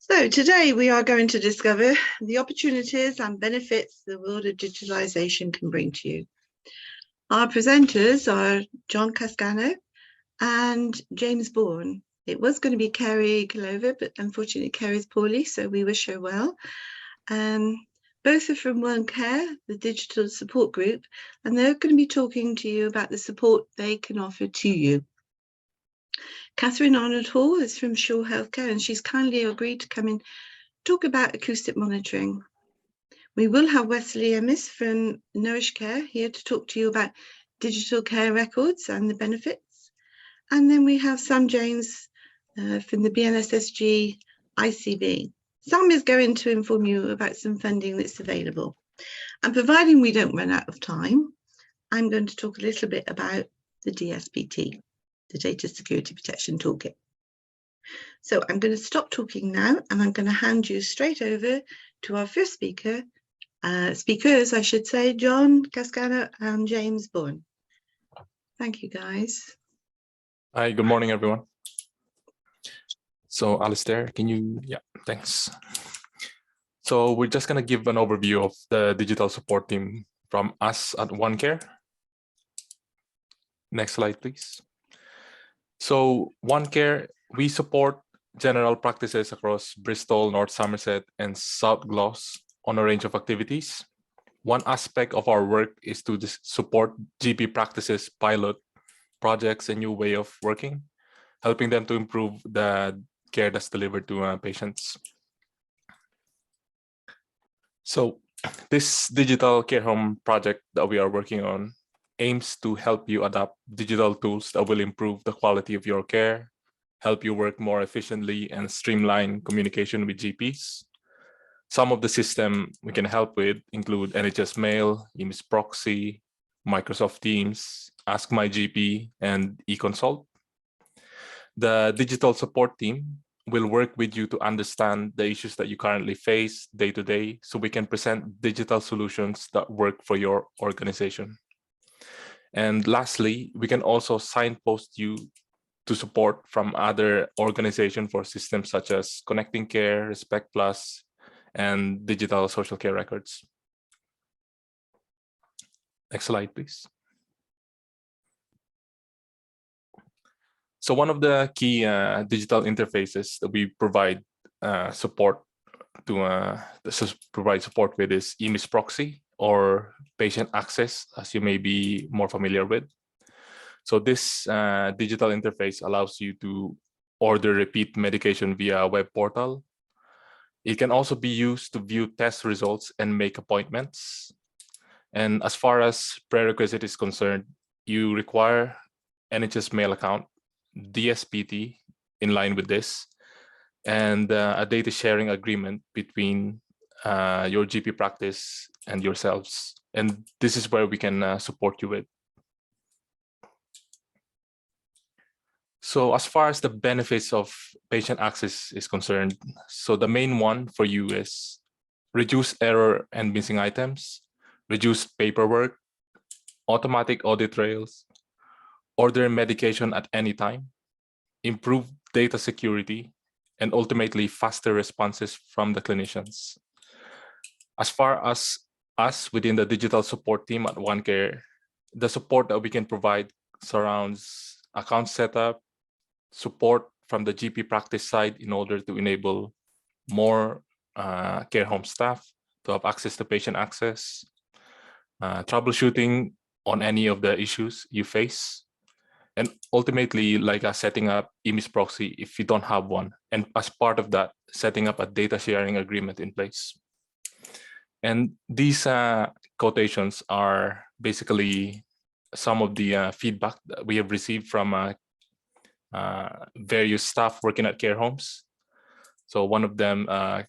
So today we are going to discover the opportunities and benefits the world of digitalisation can bring to you. Our presenters are John Cascano and James Bourne. It was going to be Kerrie Clover, but unfortunately Kerrie's poorly, so we wish her well. Both are from OneCare, the digital support group, and they're going to be talking to you about the support they can offer to you. Catherine Arnold-Hall is from Shaw Healthcare, and she's kindly agreed to come and talk about acoustic monitoring. We will have Westley Emmins from Nourish Care here to talk to you about digital care records and the benefits. And then we have Sam James from the BNSSG ICB. Sam is going to inform you about some funding that's available. And providing we don't run out of time, I'm going to talk a little bit about the DSPT, the Data Security Protection Toolkit. So I'm going to stop talking now, and I'm going to hand you straight over to our first speakers, I should say, John Cascano and James Bourne. Thank you, guys. Hi, good morning, everyone. So Alistair, can you, thanks. So we're just going to give an overview of the digital support team from us at OneCare. Next slide, please. So OneCare, we support general practices across Bristol, North Somerset, and South Gloss on a range of activities. One aspect of our work is to support GP practices, pilot projects, and new way of working, helping them to improve the care that's delivered to patients. So this digital care home project that we are working on aims to help you adopt digital tools that will improve the quality of your care, help you work more efficiently, and streamline communication with GPs. Some of the system we can help with include NHS Mail, EMIS Proxy, Microsoft Teams, Ask My GP, and eConsult. The digital support team will work with you to understand the issues that you currently face day to day, so we can present digital solutions that work for your organization. And lastly, we can also signpost you to support from other organizations for systems such as Connecting Care, Respect Plus, and digital social care records. Next slide, please. So one of the key digital interfaces that we provide support with is EMIS Proxy, or patient access, as you may be more familiar with. So this digital interface allows you to order repeat medication via a web portal. It can also be used to view test results and make appointments. And as far as prerequisite is concerned, you require NHS Mail account, DSPT in line with this, and a data sharing agreement between your GP practice and yourselves. And this is where we can support you with. So as far as the benefits of patient access is concerned, so the main one for you is reduce error and missing items, reduce paperwork, automatic audit trails, order medication at any time, improve data security, and ultimately faster responses from the clinicians. As far as us within the digital support team at OneCare, the support that we can provide surrounds account setup, support from the GP practice side in order to enable more care home staff to have access to patient access, troubleshooting on any of the issues you face, and ultimately like setting up EMIS Proxy if you don't have one. And as part of that, setting up a data sharing agreement in place. And these quotations are basically some of the feedback that we have received from various staff working at care homes. So one of them, a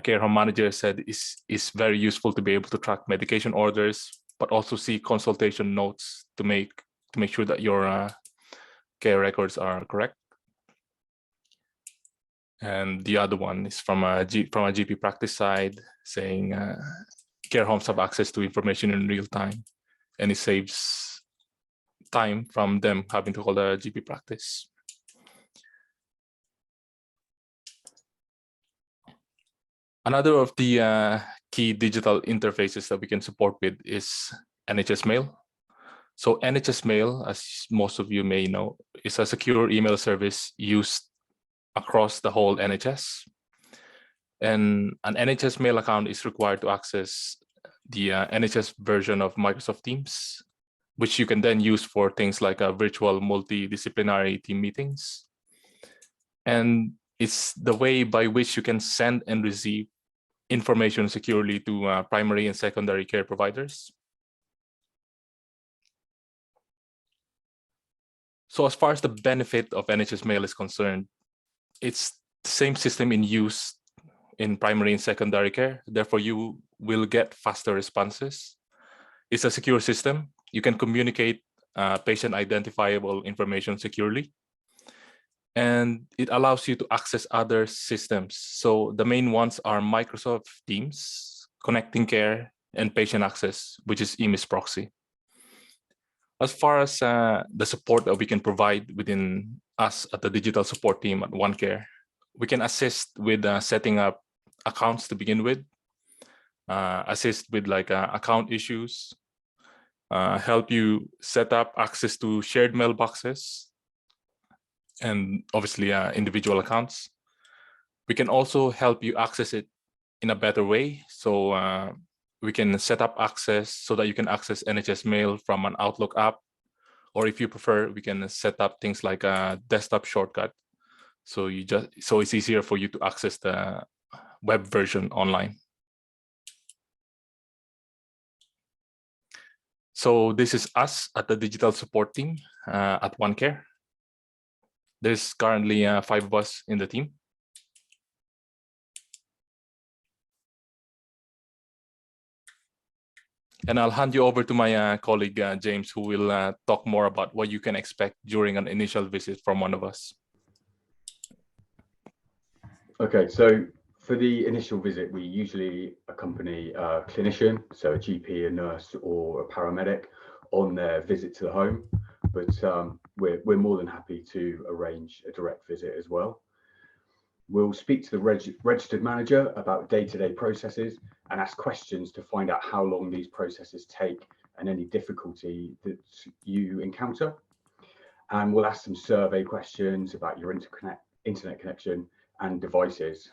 care home manager said is very useful to be able to track medication orders, but also see consultation notes to make sure that your care records are correct. And the other one is from a GP practice side, saying care homes have access to information in real time, and it saves time from them having to call the GP practice. Another of the key digital interfaces that we can support with is NHS Mail. So NHS Mail, as most of you may know, is a secure email service used across the whole NHS. And an NHS Mail account is required to access the NHS version of Microsoft Teams, which you can then use for things like virtual multidisciplinary team meetings. And it's the way by which you can send and receive information securely to primary and secondary care providers. So as far as the benefit of NHS Mail is concerned, it's the same system in use in primary and secondary care. Therefore, you will get faster responses. It's a secure system. You can communicate patient identifiable information securely. And it allows you to access other systems. So the main ones are Microsoft Teams, Connecting Care, and Patient Access, which is EMIS Proxy. As far as the support that we can provide within us at the digital support team at OneCare, we can assist with setting up accounts to begin with, assist with like account issues, help you set up access to shared mailboxes, and obviously individual accounts. We can also help you access it in a better way. So we can set up access so that you can access NHS Mail from an Outlook app, or if you prefer, we can set up things like a desktop shortcut. So it's easier for you to access the web version online. So this is us at the digital support team at OneCare. There's currently 5 of us in the team. And I'll hand you over to my colleague, James, who will talk more about what you can expect during an initial visit from one of us. Okay, so for the initial visit, we usually accompany a clinician, so a GP, a nurse, or a paramedic on their visit to the home. But we're more than happy to arrange a direct visit as well. We'll speak to the registered manager about day-to-day processes and ask questions to find out how long these processes take and any difficulty that you encounter. And we'll ask some survey questions about your internet connection and devices.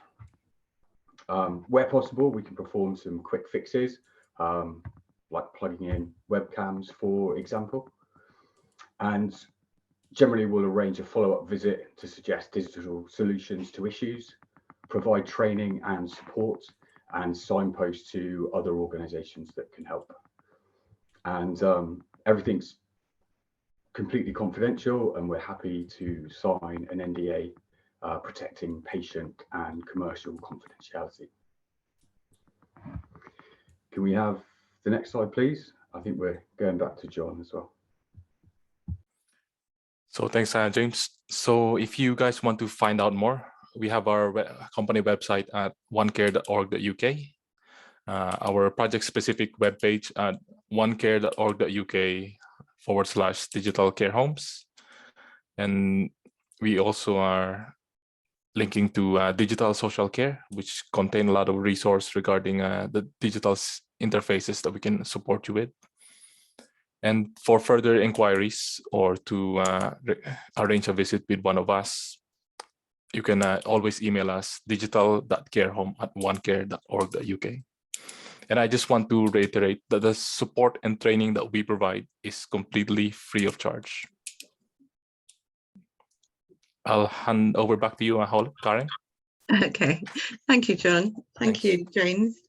Where possible, we can perform some quick fixes, like plugging in webcams, for example. And generally, we'll arrange a follow-up visit to suggest digital solutions to issues, provide training and support, and signpost to other organisations that can help. And everything's completely confidential, and we're happy to sign an NDA protecting patient and commercial confidentiality. Can we have the next slide, please? I think we're going back to John as well. So thanks, James. So if you guys want to find out more, we have our company website at onecare.org.uk, our project-specific webpage at onecare.org.uk/digital care homes. And we also are linking to digital social care, which contain a lot of resource regarding the digital interfaces that we can support you with. And for further inquiries or to arrange a visit with one of us, you can always email us digital.carehome@onecare.org.uk. And I just want to reiterate that the support and training that we provide is completely free of charge. I'll hand over back to you, Karen. Okay, thank you, John. Thank you, James.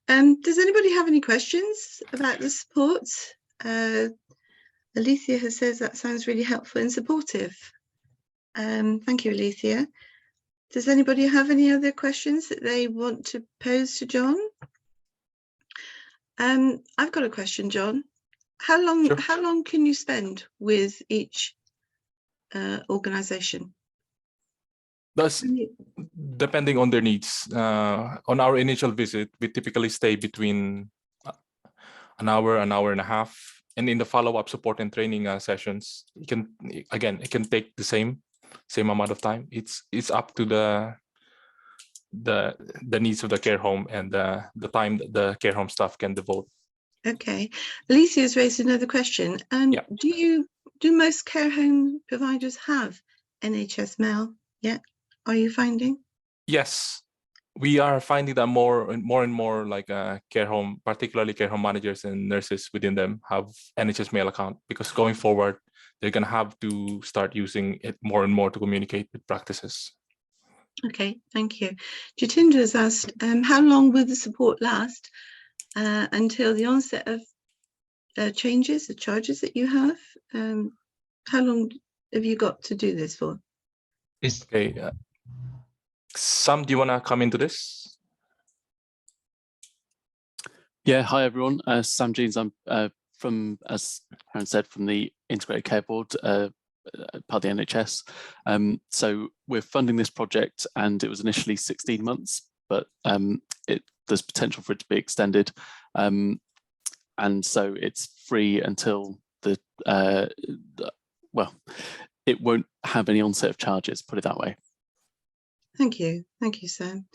Does anybody have any questions about the support? Alicia has says that sounds really helpful and supportive. Thank you, Alicia. Does anybody have any other questions that they want to pose to John? I've got a question, John. How long can you spend with each organisation? That's depending on their needs. On our initial visit, we typically stay between an hour and a half. And in the follow-up support and training sessions, it can take the same amount of time. It's up to the needs of the care home and the time that the care home staff can devote. Okay, Alicia has raised another question. Yeah. Do most care home providers have NHS mail yet? Are you finding? Yes, we are finding that more and more like care home, particularly care home managers and nurses within them have NHS mail account, because going forward, they're going to have to start using it more and more to communicate with practices. Okay, thank you. Jatinder has asked, how long will the support last until the onset of changes, the charges that you have? How long have you got to do this for? Okay, Sam, do you want to come into this? Yeah, hi everyone. Sam Jeans. I'm from, as Aaron said, from the Integrated Care Board, part of the NHS. So we're funding this project, and it was initially 16 months, but there's potential for it to be extended. And so it's free until well, it won't have any onset of charges, put it that way. Thank you, Sam.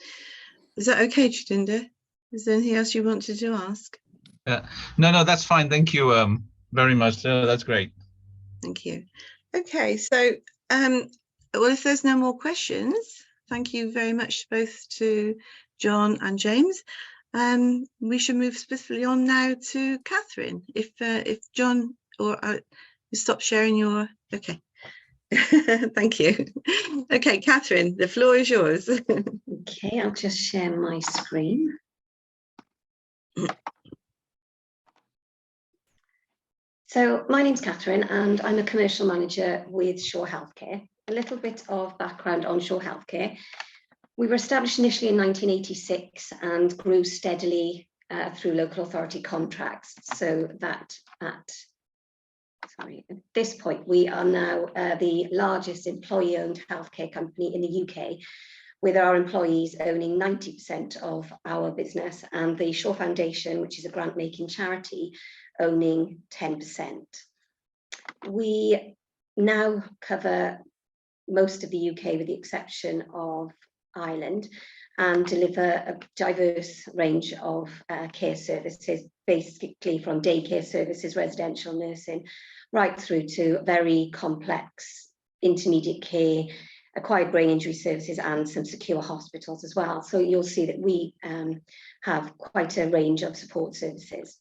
Is that okay, Jatinder? Is there anything else you wanted to ask? No, that's fine. Thank you very much. That's great. Thank you. Okay, so well, if there's no more questions, thank you very much both to John and James. We should move swiftly on now to Catherine. If John or you stop sharing your, okay. Thank you. Okay, Catherine, the floor is yours. Okay, I'll just share my screen. So my name's Catherine and I'm a commercial manager with Shaw Healthcare. A little bit of background on Shaw Healthcare. We were established initially in 1986 and grew steadily through local authority contracts, so that at this point we are now the largest employee-owned healthcare company in the UK, with our employees owning 90% of our business and the Shaw Foundation, which is a grant-making charity, owning 10%. We now cover most of the UK with the exception of Ireland, and deliver a diverse range of care services, basically from daycare services, residential nursing, right through to very complex intermediate care, acquired brain injury services, and some secure hospitals as well. So you'll see that we have quite a range of support services.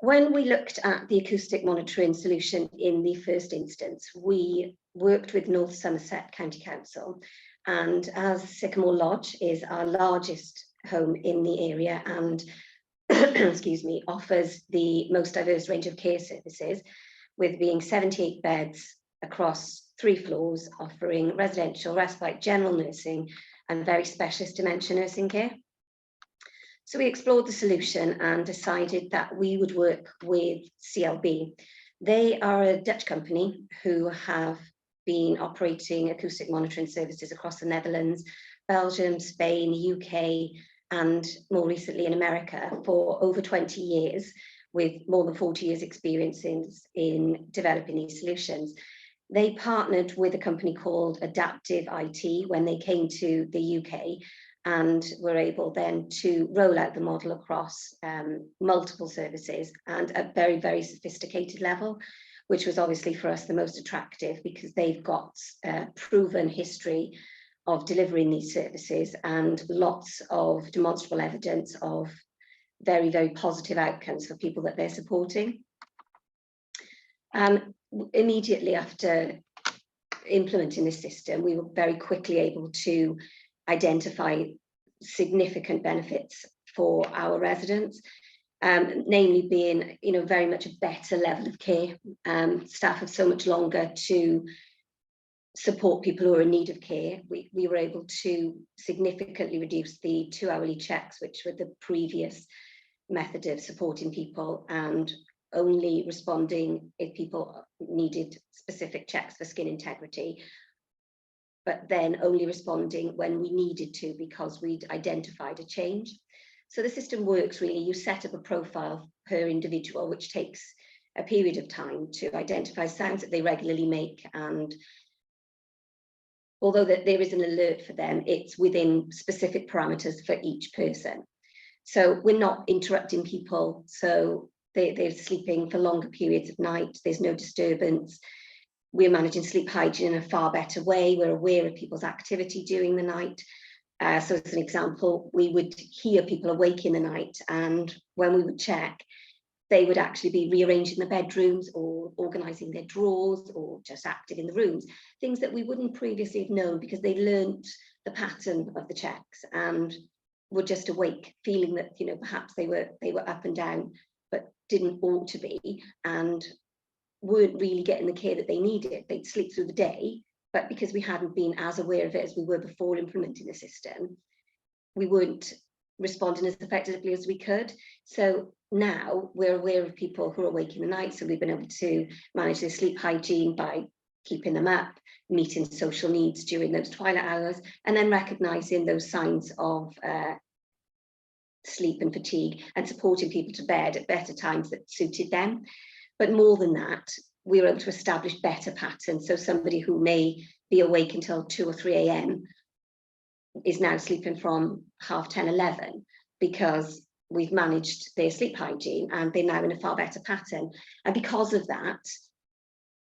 When we looked at the acoustic monitoring solution in the first instance, we worked with North Somerset County Council, and as Sycamore Lodge is our largest home in the area and excuse me, offers the most diverse range of care services, with being 78 beds across 3 floors, offering residential, respite, general nursing and very specialist dementia nursing care. So we explored the solution and decided that we would work with CLB. They are a Dutch company who have been operating acoustic monitoring services across the Netherlands, Belgium, Spain, UK, and more recently in America for over 20 years, with more than 40 years experience in developing these solutions. They partnered with a company called Adaptive IT when they came to the UK, and were able then to roll out the model across multiple services and at a very, very sophisticated level, which was obviously for us the most attractive because they've got a proven history of delivering these services and lots of demonstrable evidence of very, very positive outcomes for people that they're supporting. Immediately after implementing this system, we were very quickly able to identify significant benefits for our residents, namely being, very much a better level of care. Staff have so much longer to support people who are in need of care. We were able to significantly reduce the 2 hourly checks, which were the previous method of supporting people, and only responding if people needed specific checks for skin integrity, but then only responding when we needed to because we'd identified a change. So the system works really, you set up a profile per individual, which takes a period of time to identify sounds that they regularly make and although that there is an alert for them, it's within specific parameters for each person. So we're not interrupting people, so they're sleeping for longer periods of night, there's no disturbance. We're managing sleep hygiene in a far better way. We're aware of people's activity during the night. So as an example, we would hear people awake in the night, and when we would check, they would actually be rearranging the bedrooms or organising their drawers or just active in the rooms, things that we wouldn't previously have known because they learnt the pattern of the checks and were just awake, feeling that, you know, perhaps they were up and down, but didn't ought to be, and weren't really getting the care that they needed. They'd sleep through the day, but because we hadn't been as aware of it as we were before implementing the system, we weren't responding as effectively as we could. So now we're aware of people who are awake in the night, so we've been able to manage their sleep hygiene by keeping them up, meeting social needs during those twilight hours, and then recognising those signs of sleep and fatigue and supporting people to bed at better times that suited them. But more than that, we were able to establish better patterns. So somebody who may be awake until 2 or 3 a.m. is now sleeping from 10:30, 11, because we've managed their sleep hygiene and they're now in a far better pattern. And because of that,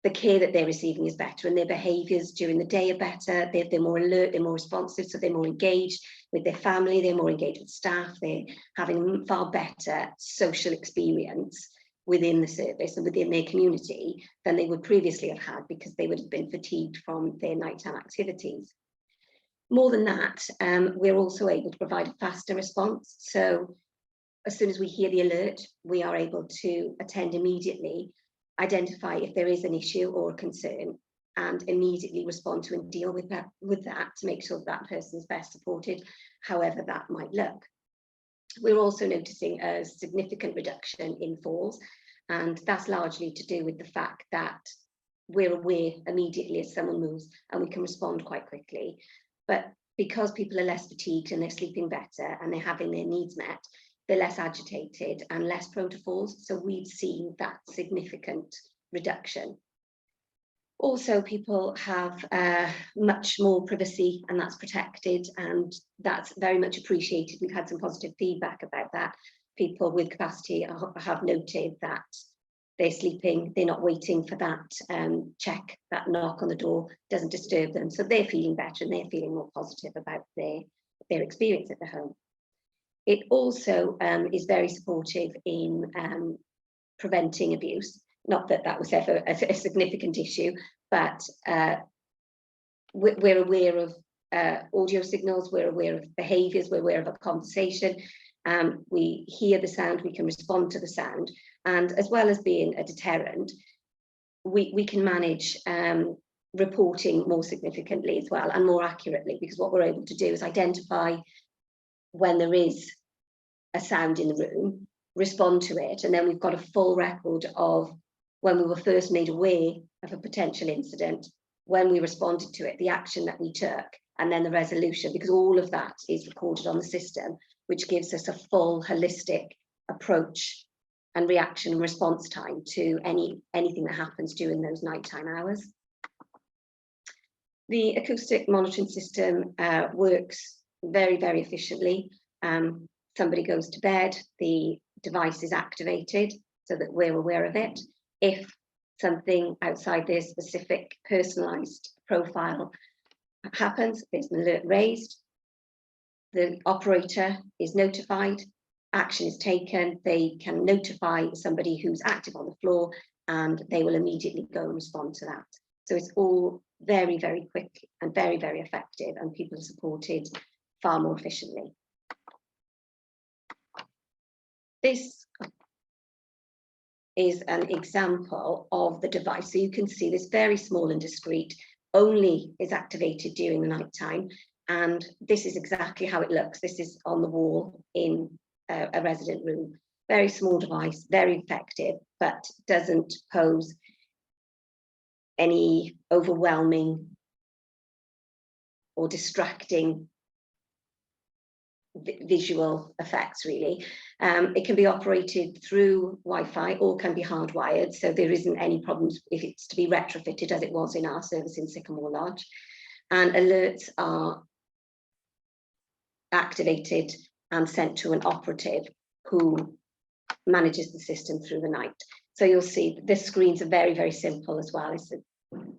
the care that they're receiving is better, and their behaviours during the day are better. They're more alert, they're more responsive, so they're more engaged with their family, they're more engaged with staff, they're having a far better social experience within the service and within their community than they would previously have had, because they would have been fatigued from their nighttime activities. More than that, we're also able to provide a faster response. So as soon as we hear the alert, we are able to attend immediately, identify if there is an issue or a concern, and immediately respond to and deal with that to make sure that person is best supported, however that might look. We're also noticing a significant reduction in falls, and that's largely to do with the fact that we're aware immediately as someone moves and we can respond quite quickly. But because people are less fatigued and they're sleeping better and they're having their needs met, they're less agitated and less prone to falls. So we've seen that significant reduction. Also, people have much more privacy, and that's protected, and that's very much appreciated. We've had some positive feedback about that. People with capacity have noted that they're sleeping, they're not waiting for that check, that knock on the door doesn't disturb them. So they're feeling better and they're feeling more positive about their experience at the home. It also is very supportive in preventing abuse. Not that that was ever a significant issue, but we're aware of audio signals, we're aware of behaviours, we're aware of a conversation. We hear the sound, we can respond to the sound, and as well as being a deterrent, we can manage reporting more significantly as well and more accurately, because what we're able to do is identify when there is a sound in the room, respond to it, and then we've got a full record of when we were first made aware of a potential incident, when we responded to it, the action that we took, and then the resolution, because all of that is recorded on the system, which gives us a full holistic approach and reaction and response time to anything that happens during those nighttime hours. The acoustic monitoring system works very, very efficiently. Somebody goes to bed, the device is activated so that we're aware of it. If something outside their specific personalised profile happens, there's an alert raised, the operator is notified, action is taken, they can notify somebody who's active on the floor, and they will immediately go and respond to that. So it's all very, very quick and very, very effective, and people are supported far more efficiently. This is an example of the device. So you can see this very small and discreet, only is activated during the night time. And this is exactly how it looks. This is on the wall in a resident room. Very small device, very effective, but doesn't pose any overwhelming or distracting visual effects, really. It can be operated through Wi-Fi or can be hardwired, so there isn't any problems if it's to be retrofitted as it was in our service in Sycamore Lodge. and alerts are activated and sent to an operative who manages the system through the night. So you'll see the screens are very, very simple as well.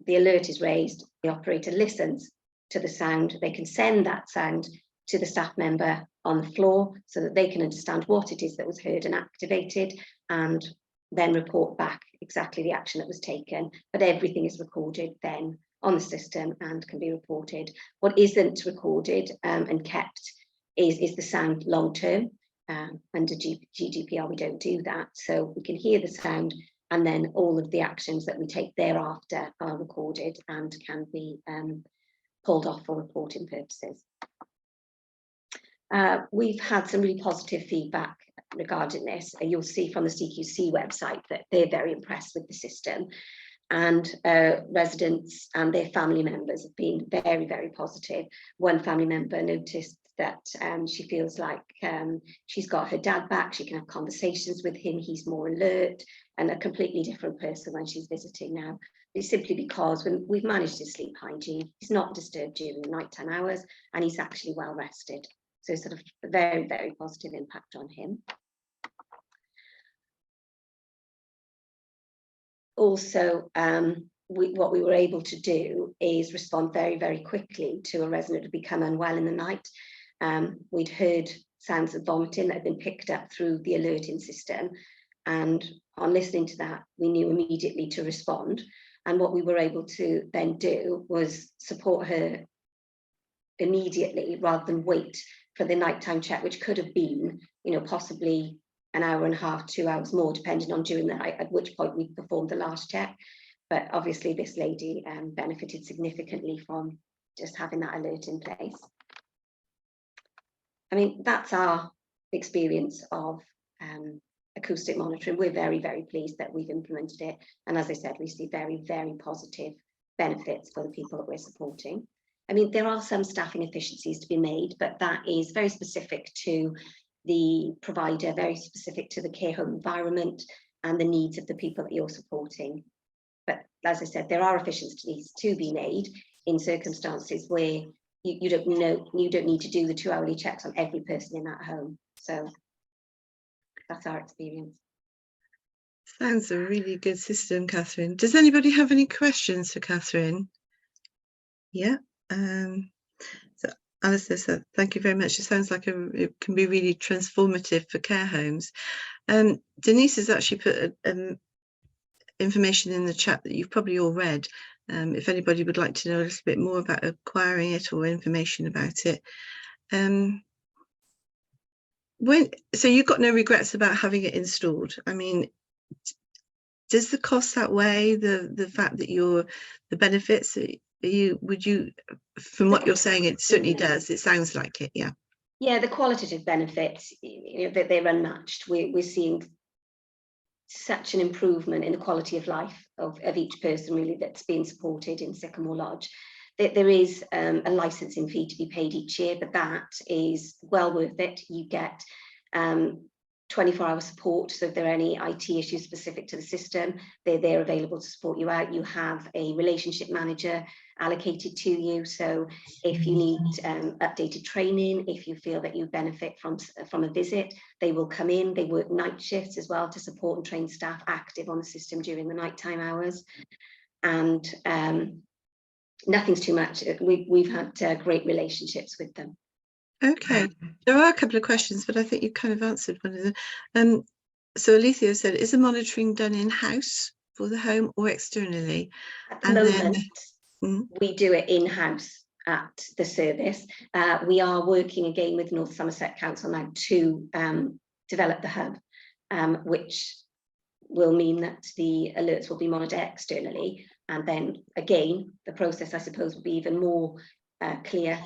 The alert is raised, the operator listens to the sound, they can send that sound to the staff member on the floor so that they can understand what it is that was heard and activated, and then report back exactly the action that was taken. But everything is recorded then on the system and can be reported. What isn't recorded and kept is the sound long term. Under GDPR, we don't do that. So we can hear the sound, and then all of the actions that we take thereafter are recorded and can be pulled off for reporting purposes. We've had some really positive feedback regarding this. You'll see from the CQC website that they're very impressed with the system, and residents and their family members have been very, very positive. One family member noticed that she feels like she's got her dad back, she can have conversations with him, he's more alert and a completely different person when she's visiting now. It's simply because when we've managed his sleep hygiene, he's not disturbed during the nighttime hours and he's actually well rested. So sort of a very, very positive impact on him. Also, what we were able to do is respond very, very quickly to a resident who had become unwell in the night. We'd heard sounds of vomiting that had been picked up through the alerting system. And on listening to that, we knew immediately to respond. And what we were able to then do was support her immediately rather than wait for the nighttime check, which could have been, possibly an hour and a half, 2 hours more, depending on during the night, at which point we performed the last check. But obviously this lady benefited significantly from just having that alert in place. I mean, that's our experience of acoustic monitoring. We're very, very pleased that we've implemented it. And as I said, we see very, very positive benefits for the people that we're supporting. I mean, there are some staffing efficiencies to be made, but that is very specific to the provider, very specific to the care home environment and the needs of the people that you're supporting. But as I said, there are efficiencies to be made in circumstances where you don't need to do the 2-hourly checks on every person in that home. So that's our experience. Sounds a really good system, Catherine. Does anybody have any questions for Catherine? Yeah. So Alistair said, thank you very much. It sounds like it can be really transformative for care homes. Denise has actually put information in the chat that you've probably all read. If anybody would like to know a little bit more about acquiring it or information about it. So you've got no regrets about having it installed? I mean, does the cost outweigh the fact that the benefits? Would you, from what you're saying, it certainly does. It sounds like it, yeah. Yeah, the qualitative benefits, that they're unmatched. We're seeing such an improvement in the quality of life of each person really that's being supported in Sycamore Lodge. There is a licensing fee to be paid each year, but that is well worth it. You get 24-hour support, so if there are any IT issues specific to the system, they're available to support you out. You have a relationship manager allocated to you, so if you need updated training, if you feel that you benefit from a visit, they will come in. They work night shifts as well to support and train staff active on the system during the nighttime hours. And nothing's too much. We've had great relationships with them. Okay, there are a couple of questions, but I think you kind of answered one of them. So Alethea said, is the monitoring done in-house for the home or externally? At the moment, we do it in-house at the service. We are working again with North Somerset Council now to develop the hub, which will mean that the alerts will be monitored externally. And then again, the process, I suppose, will be even more clear,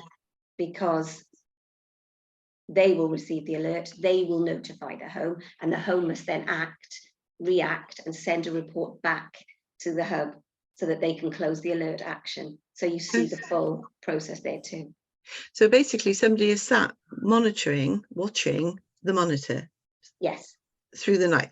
because they will receive the alert, they will notify the home, and the home must then react and send a report back to the hub so that they can close the alert action. So you see the full process there too. So basically somebody is sat watching the monitor. Yes. through the night.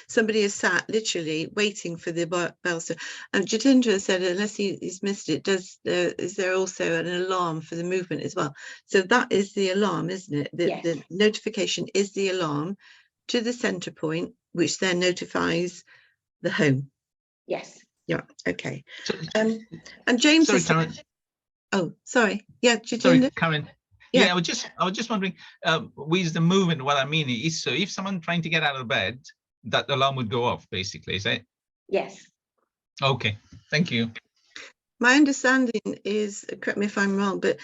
Somebody is sat literally waiting for the bells to. And Jitendra said, unless he's missed it, is there also an alarm for the movement as well? So that is the alarm, isn't it? Yes. The notification is the alarm to the center point, which then notifies the home. Yes. Yeah. Okay. So, and James. sorry, Karen. Oh, sorry. Yeah, Sorry, Jitendra. Karen. Yeah. Yeah, I was just wondering, with the movement, what I mean is, so if someone trying to get out of bed, that alarm would go off, basically, is it? Yes. Okay, thank you. My understanding is, correct me if I'm wrong, but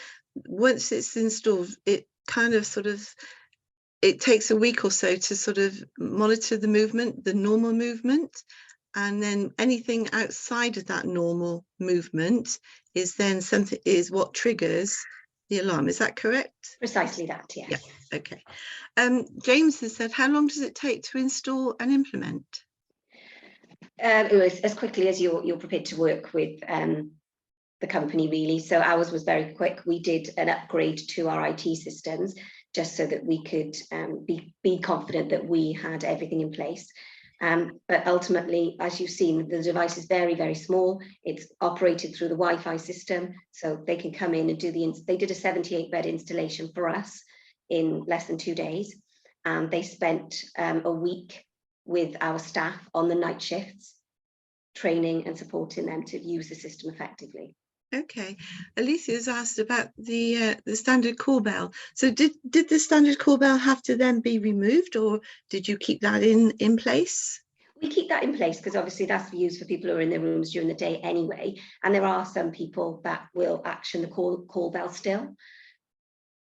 once it's installed, it kind of it takes a week or so to sort of monitor the movement, the normal movement, and then anything outside of that normal movement is then what triggers the alarm. Is that correct? Precisely that, yes. Yeah. Okay. James has said, how long does it take to install and implement? It was as quickly as you're prepared to work with the company, really. So ours was very quick. We did an upgrade to our IT systems just so that we could be confident that we had everything in place. But ultimately, as you've seen, the device is very, very small. It's operated through the Wi-Fi system, so they can come in and do they did a 78-bed installation for us in less than 2 days. And they spent a week with our staff on the night shifts, training and supporting them to use the system effectively. Okay, Alicia's asked about the standard call bell. So did the standard call bell have to then be removed, or did you keep that in place? We keep that in place because obviously that's used for people who are in their rooms during the day anyway. And there are some people that will action the call bell still.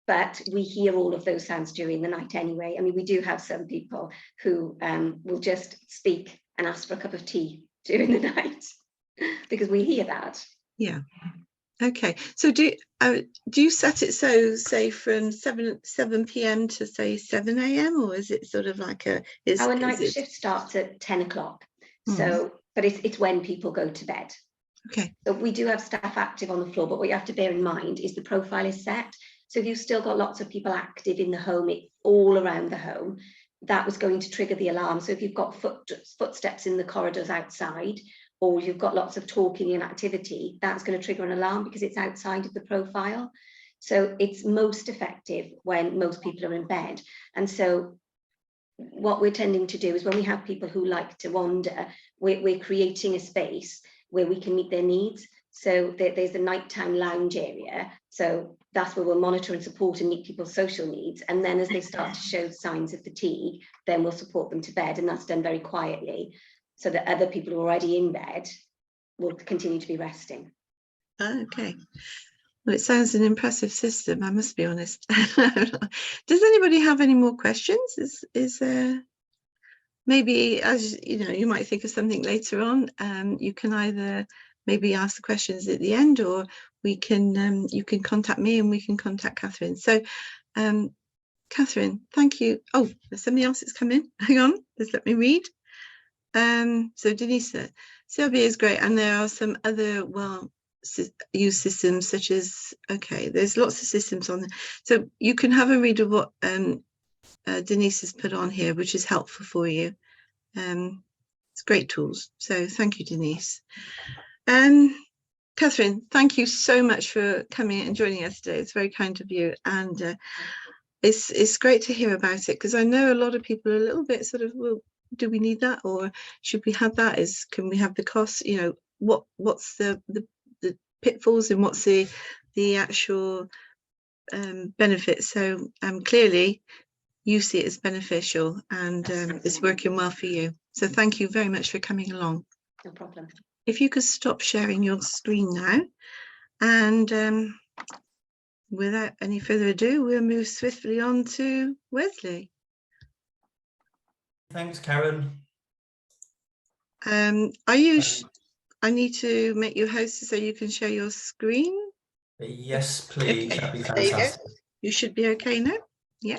But we hear all of those sounds during the night anyway. I mean, we do have some people who will just speak and ask for a cup of tea during the night because we hear that. Yeah. Okay. So do you set it so, say, from 7 p.m. to say 7 a.m. or is it sort of like our night shift starts at 10 o'clock. So, but it's when people go to bed. Okay. So we do have staff active on the floor, but what you have to bear in mind is the profile is set. So if you've still got lots of people active in the home, all around the home, that was going to trigger the alarm. So if you've got footsteps in the corridors outside, or you've got lots of talking and activity, that's going to trigger an alarm because it's outside of the profile. So it's most effective when most people are in bed. And so what we're tending to do is when we have people who like to wander, we're creating a space where we can meet their needs. So there's a nighttime lounge area. So that's where we'll monitor and support and meet people's social needs. And then as they start to show signs of fatigue, then we'll support them to bed. And that's done very quietly so that other people who are already in bed will continue to be resting. Okay. Well, it sounds an impressive system, I must be honest. Does anybody have any more questions? Is there maybe, as you know, you might think of something later on. You can either maybe ask the questions at the end, or we can you can contact me and we can contact Catherine. So Catherine, thank you. Oh, there's somebody else that's come in. Hang on, just let me read. So Denise, CRB is great, and there are some other used systems such as, okay, there's lots of systems on there. So you can have a read of what Denise has put on here, which is helpful for you. It's great tools. So thank you, Denise. Catherine, thank you so much for coming and joining us today. It's very kind of you, and it's great to hear about it, because I know a lot of people are a little bit sort of, well, do we need that, or should we have that? Can we have the cost? You know, what's the pitfalls and what's the actual benefits? So clearly you see it as beneficial, and it's working well for you. So thank you very much for coming along. No problem. If you could stop sharing your screen now, and without any further ado, we'll move swiftly on to Wesley. Thanks, Karen. I need to make you host so you can share your screen. Yes, please. Okay. That'd be There you go. fantastic. You should be okay now. Yeah.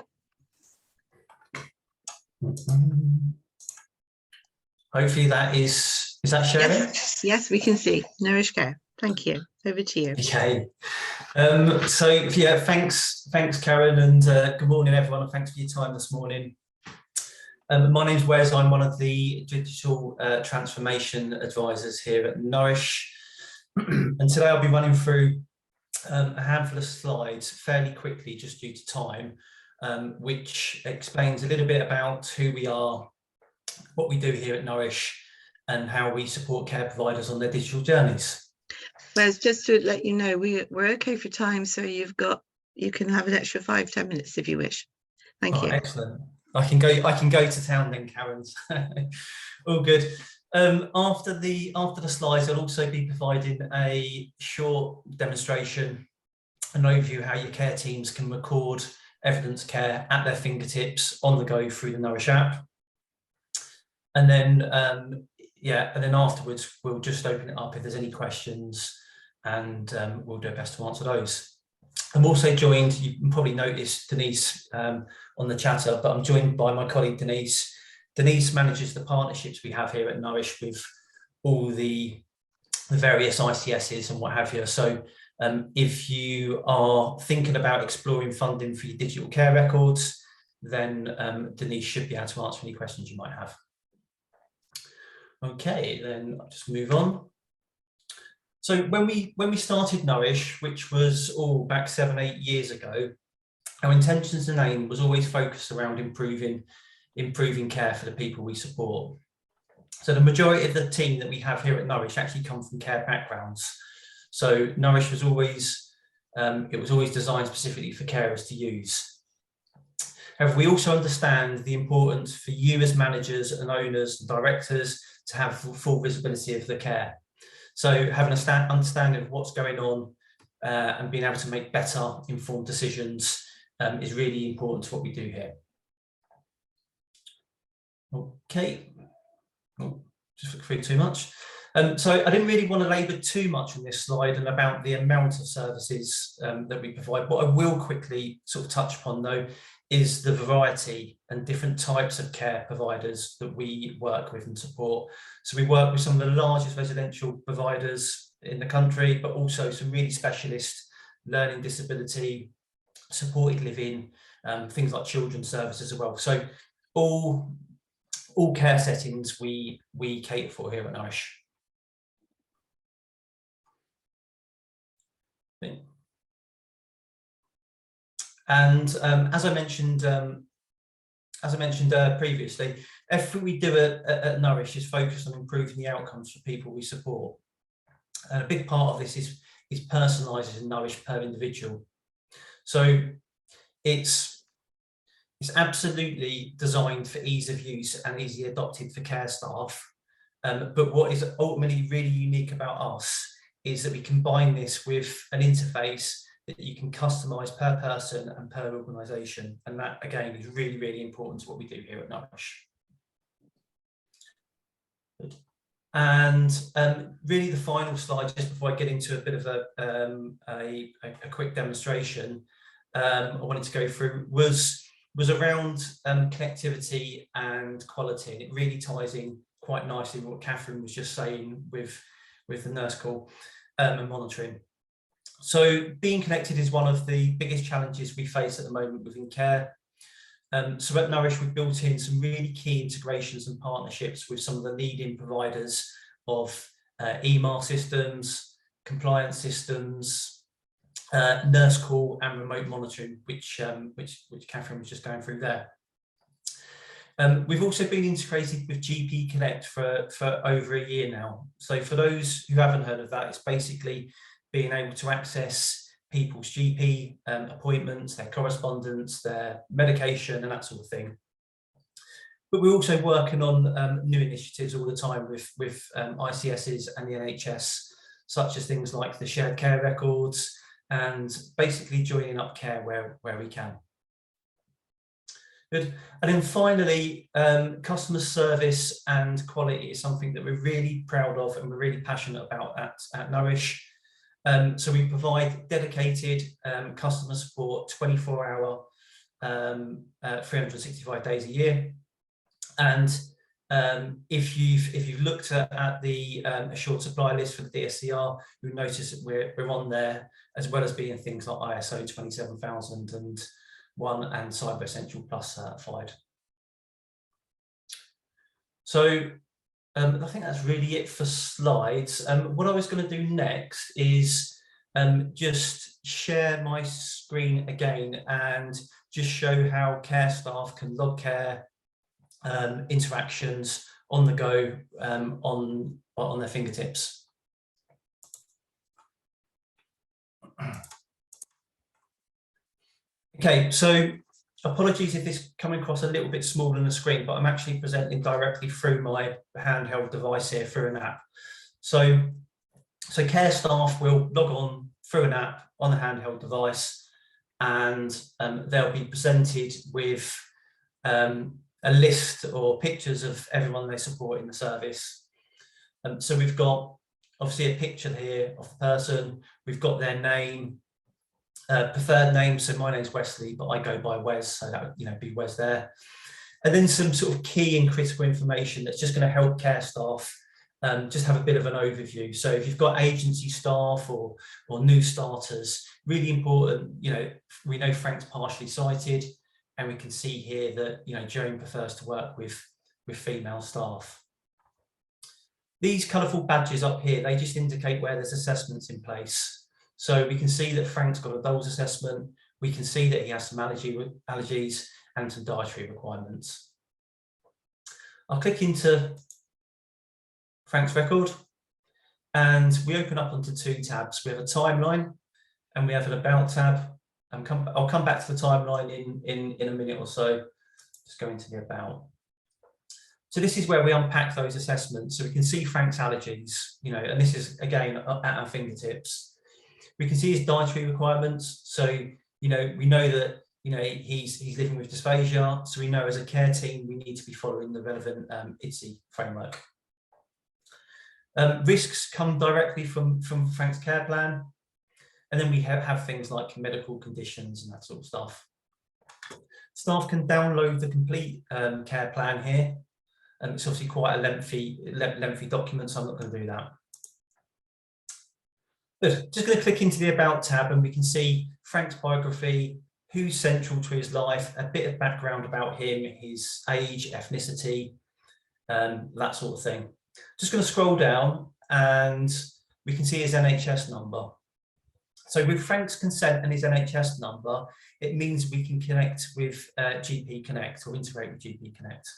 Hopefully that is that sharing? Yes, we can see. Nourish Care. Thank you. Over to you. Okay. So yeah, thanks Karen, and good morning everyone, and thanks for your time this morning. My name's Wes. I'm one of the digital transformation advisors here at Nourish. And today I'll be running through a handful of slides fairly quickly, just due to time, which explains a little bit about who we are, what we do here at Nourish, and how we support care providers on their digital journeys. Wes, just to let you know, we're okay for time, so you can have an extra 5-10 minutes if you wish. Thank you. Excellent. I can go to town then, Karen. All good. After the slides, I'll also be providing a short demonstration, an overview how your care teams can record evidence care at their fingertips on the go through the Nourish app. And then afterwards we'll just open it up if there's any questions, and we'll do our best to answer those. I'm also joined, you probably noticed Denise on the chatter, but I'm joined by my colleague Denise. Denise manages the partnerships we have here at Nourish with all the various ICSs and what have you. So if you are thinking about exploring funding for your digital care records, then Denise should be able to answer any questions you might have. Okay, then I'll just move on. So when we started Nourish, which was back 7-8 years ago, our intentions and aim was always focused around improving care for the people we support. So the majority of the team that we have here at Nourish actually come from care backgrounds. So Nourish was always designed specifically for carers to use. However, we also understand the importance for you as managers and owners and directors to have full visibility of the care. So having an understanding of what's going on and being able to make better informed decisions is really important to what we do here. Okay, just look through too much. So I didn't really want to labour too much on this slide and about the amount of services that we provide. What I will quickly sort of touch upon though is the variety and different types of care providers that we work with and support. So we work with some of the largest residential providers in the country, but also some really specialist learning disability, supported living, things like children's services as well. So all care settings we cater for here at Nourish. And as I mentioned previously, everything we do at Nourish is focused on improving the outcomes for people we support. And a big part of this is personalised and Nourish per individual. So it's absolutely designed for ease of use and easily adopted for care staff. But what is ultimately really unique about us is that we combine this with an interface that you can customise per person and per organisation. And that, again, is really, really important to what we do here at Nourish. And really the final slide, just before I get into a bit of a quick demonstration, I wanted to go through was around connectivity and quality. And it really ties in quite nicely with what Catherine was just saying with the nurse call and monitoring. So being connected is one of the biggest challenges we face at the moment within care. So at Nourish, we've built in some really key integrations and partnerships with some of the leading providers of email systems, compliance systems, nurse call and remote monitoring, which Catherine was just going through there. We've also been integrated with GP Connect for over a year now. So for those who haven't heard of that, it's basically being able to access people's GP appointments, their correspondence, their medication and that sort of thing. But we're also working on new initiatives all the time with ICSs and the NHS, such as things like the shared care records and basically joining up care where we can. Good. And then finally, customer service and quality is something that we're really proud of and we're really passionate about at Nourish. So we provide dedicated customer support 24-hour, 365 days a year. And if you've looked at the assured supply list for the DSCR, you'll notice that we're on there, as well as being things like ISO 27001 and Cyber Essential Plus certified. So I think that's really it for slides. What I was going to do next is just share my screen again and just show how care staff can log care interactions on the go on their fingertips. Okay, so apologies if this is coming across a little bit small on the screen, but I'm actually presenting directly through my handheld device here through an app. So care staff will log on through an app on the handheld device, and they'll be presented with a list or pictures of everyone they support in the service. So we've got obviously a picture here of the person, we've got their name, preferred name, so my name's Wesley, but I go by Wes, so that would be Wes there. And then some sort of key and critical information that's just going to help care staff just have a bit of an overview. So if you've got agency staff or new starters, really important, we know Frank's partially sighted, and we can see here that Joan prefers to work with female staff. These colourful badges up here, they just indicate where there's assessments in place. So we can see that Frank's got a Dole's assessment. We can see that he has some allergies and some dietary requirements. I'll click into Frank's record and we open up onto two tabs. We have a timeline and we have an about tab. I'll come back to the timeline in a minute or so. Just go into the about. So this is where we unpack those assessments. So we can see Frank's allergies, and this is again at our fingertips. We can see his dietary requirements. So, we know that, he's living with dysphagia. So we know as a care team, we need to be following the relevant IDSI framework. Risks come directly from Frank's care plan. And then we have things like medical conditions and that sort of stuff. Staff can download the complete care plan here. And it's obviously quite a lengthy document, so I'm not going to do that. Good. Just going to click into the About tab and we can see Frank's biography, who's central to his life, a bit of background about him, his age, ethnicity, that sort of thing. Just going to scroll down and we can see his NHS number. So with Frank's consent and his NHS number, it means we can connect with GP Connect or integrate with GP Connect.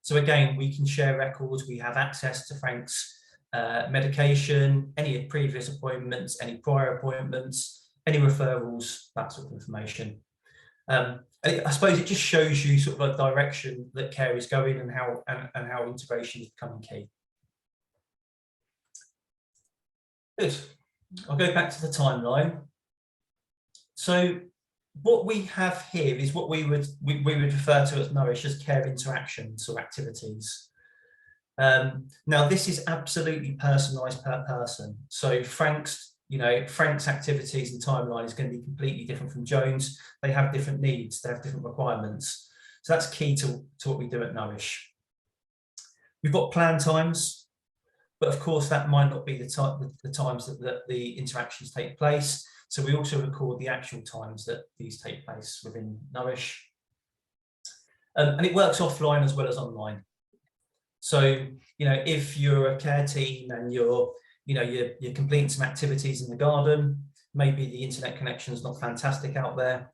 So again, we can share records, we have access to Frank's medication, any previous appointments, any prior appointments, any referrals, that sort of information. I suppose it just shows you sort of like direction that care is going and how integration is becoming key. Good. I'll go back to the timeline. So what we have here is what we would refer to as Nourish as care interactions or activities. Now this is absolutely personalised per person. So Frank's activities and timeline is going to be completely different from Joan's. They have different needs, they have different requirements. So that's key to what we do at Nourish. We've got plan times, but of course that might not be the times that the interactions take place. So we also record the actual times that these take place within Nourish. And it works offline as well as online. So, if you're a care team and you're completing some activities in the garden, maybe the internet connection is not fantastic out there,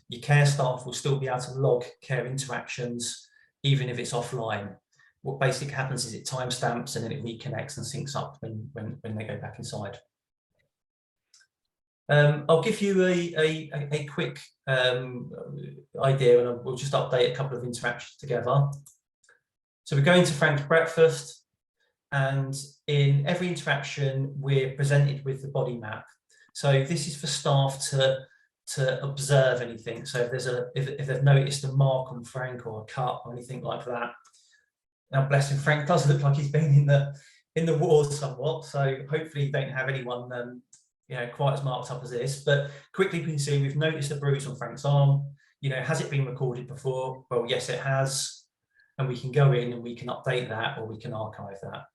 your care staff will still be able to log care interactions, even if it's offline. What basically happens is it timestamps and then it reconnects and syncs up when they go back inside. I'll give you a quick idea and we'll just update a couple of interactions together. So we're going to Frank's breakfast, and in every interaction we're presented with the body map. So this is for staff to observe anything. So if they've noticed a mark on Frank or a cut or anything like that. Now bless him, Frank does look like he's been in the wars somewhat. So hopefully you don't have anyone quite as marked up as this. But quickly we can see we've noticed a bruise on Frank's arm. Has it been recorded before? Well, yes, it has. And we can go in and we can update that or we can archive that.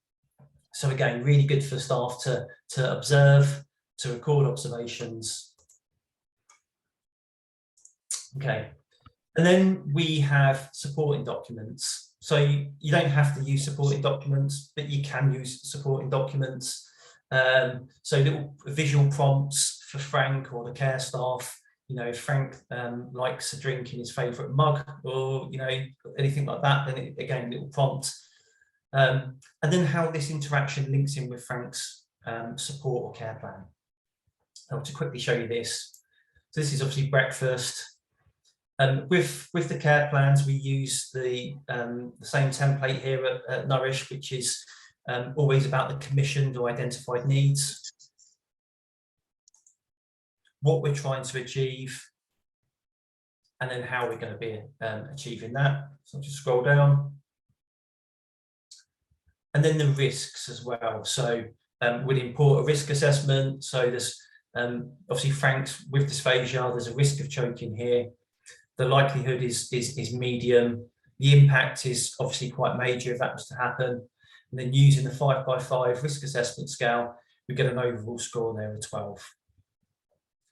So again, really good for staff to observe, to record observations. Okay, and then we have supporting documents. So you don't have to use supporting documents, but you can use supporting documents. So little visual prompts for Frank or the care staff. You know, if Frank likes a drink in his favourite mug, or you know, anything like that, then again, little prompt. And then how this interaction links in with Frank's support or care plan. I want to quickly show you this. So this is obviously breakfast. With the care plans, we use the same template here at Nourish, which is always about the commissioned or identified needs, what we're trying to achieve, and then how we're going to be achieving that. So I'll just scroll down. And then the risks as well. So we'd import a risk assessment. So there's obviously Frank's with dysphagia, there's a risk of choking here. The likelihood is medium. The impact is obviously quite major if that was to happen. And then using the 5x5 risk assessment scale, we get an overall score there of 12.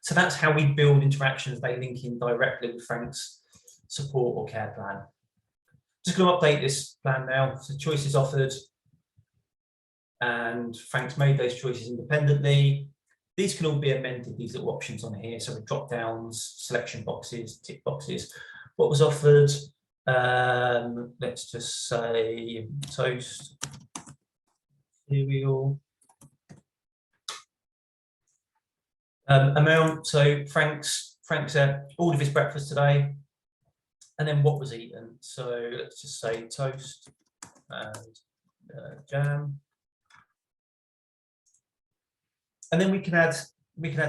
So that's how we build interactions. They link in directly with Frank's support or care plan. Just going to update this plan now. So choices offered, and Frank's made those choices independently. These can all be amended, these little options on here. So with drop downs, selection boxes, tick boxes. What was offered? Let's just say toast, cereal. Amount. So Frank's all of his breakfast today. And then what was eaten? So let's just say toast and jam. And then we can add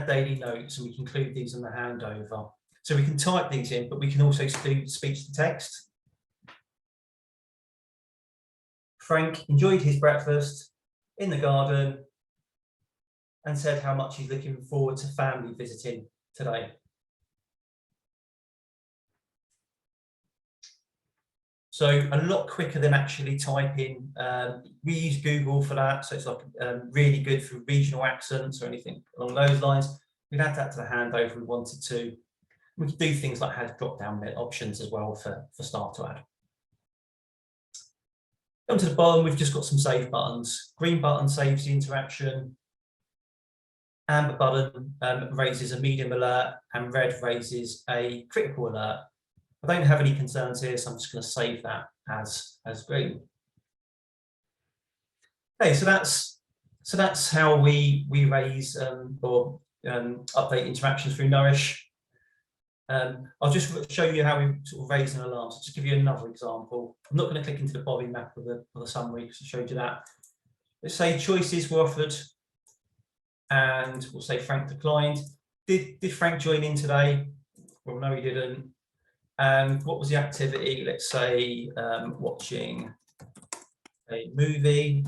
daily notes, and we can include these in the handover. So we can type these in, but we can also do speech to text. Frank enjoyed his breakfast in the garden and said how much he's looking forward to family visiting today. So a lot quicker than actually typing. We use Google for that, so it's like really good for regional accents or anything along those lines. We'd add that to the handover if we wanted to. We could do things like have drop-down options as well for staff to add. Come to the bottom, we've just got some save buttons. Green button saves the interaction. Amber button raises a medium alert, and red raises a critical alert. I don't have any concerns here, so I'm just going to save that as green. Okay, so that's how we raise or update interactions through Nourish. I'll just show you how we sort of raise an alarm. So just give you another example. I'm not going to click into the body map of the summary because I showed you that. Let's say choices were offered, and we'll say Frank declined. Did Frank join in today? Well, no, he didn't. And what was the activity? Let's say watching a movie.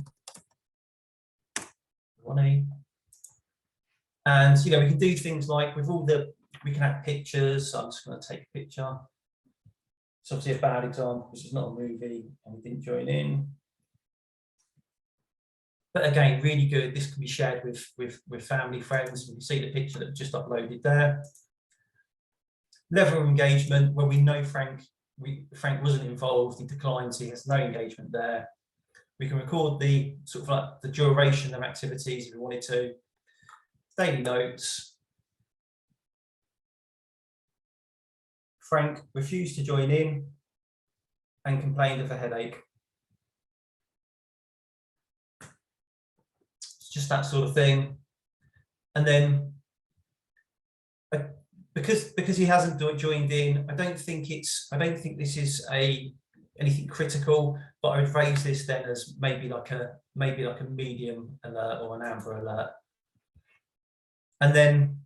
And you know, we can do things like with all the, we can add pictures. So I'm just going to take a picture. It's obviously a bad example because it's not a movie and we didn't join in. But again, really good. This can be shared with family, friends. You can see the picture that just uploaded there. Level of engagement, where we know Frank wasn't involved, he declined, so he has no engagement there. We can record the sort of like the duration of activities if we wanted to. Daily notes. Frank refused to join in and complained of a headache. It's just that sort of thing. And then because he hasn't joined in, I don't think this is anything critical, but I would raise this then as maybe like a medium alert or an amber alert. And then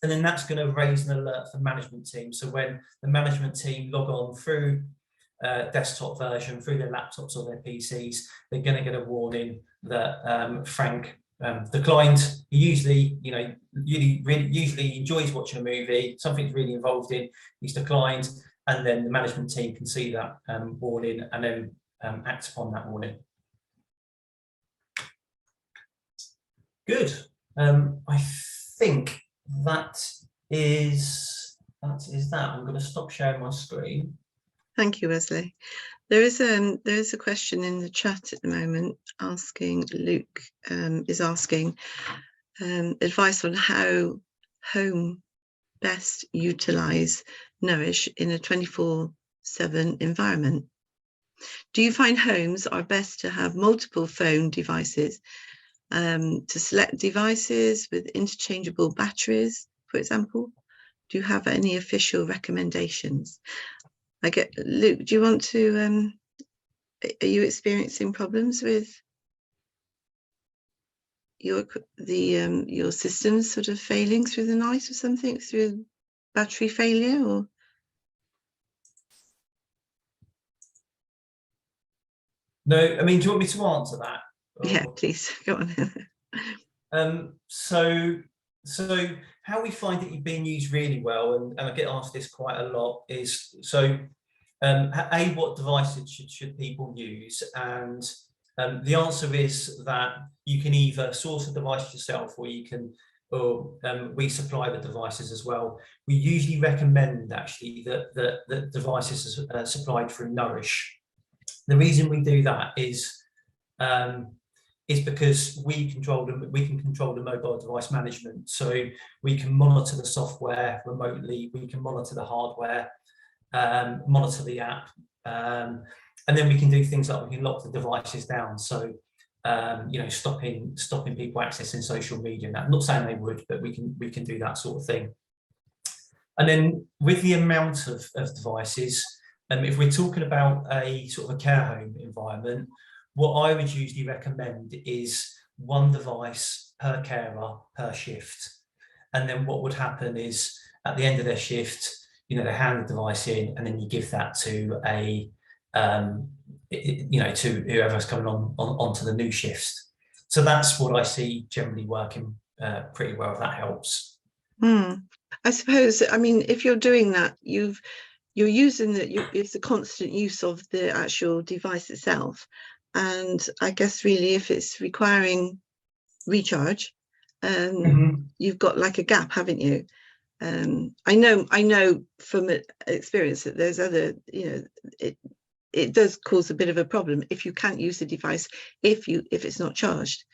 that's going to raise an alert for the management team. So when the management team log on through desktop version, through their laptops or their PCs, they're going to get a warning that Frank declined. He usually, you know, usually enjoys watching a movie, something's really involved in, he's declined, and then the management team can see that warning and then act upon that warning. Good. I think that is that. I'm going to stop sharing my screen. Thank you, Wesley. There is a question in the chat at the moment asking, Luke is asking advice on how home best utilize Nourish in a 24/7 environment. Do you find homes are best to have multiple phone devices, to select devices with interchangeable batteries, for example? Do you have any official recommendations? Luke, do you want to, are you experiencing problems with your systems sort of failing through the night or something, through battery failure? Or no, I mean, do you want me to answer that? yeah, please go on. So how we find it being used really well, and I get asked this quite a lot, is what devices should people use? And the answer is that you can either source a device yourself, or we supply the devices as well. We usually recommend actually that devices are supplied through Nourish. The reason we do that is because we can control the mobile device management. So we can monitor the software remotely, we can monitor the hardware, monitor the app, and then we can do things like we can lock the devices down. So stopping people accessing social media. Now, I'm not saying they would, but we can do that sort of thing. And then with the amount of devices, if we're talking about a sort of a care home environment, what I would usually recommend is one device per carer per shift. And then what would happen is at the end of their shift, they hand the device in, and then you give that to to whoever's coming onto the new shifts. So that's what I see generally working pretty well, if that helps. I suppose, I mean, if you're doing that, you're using it's a constant use of the actual device itself. And I guess really, if it's requiring recharge, you've got like a gap, haven't you? I know from experience that there's other, it does cause a bit of a problem if you can't use the device if it's not charged.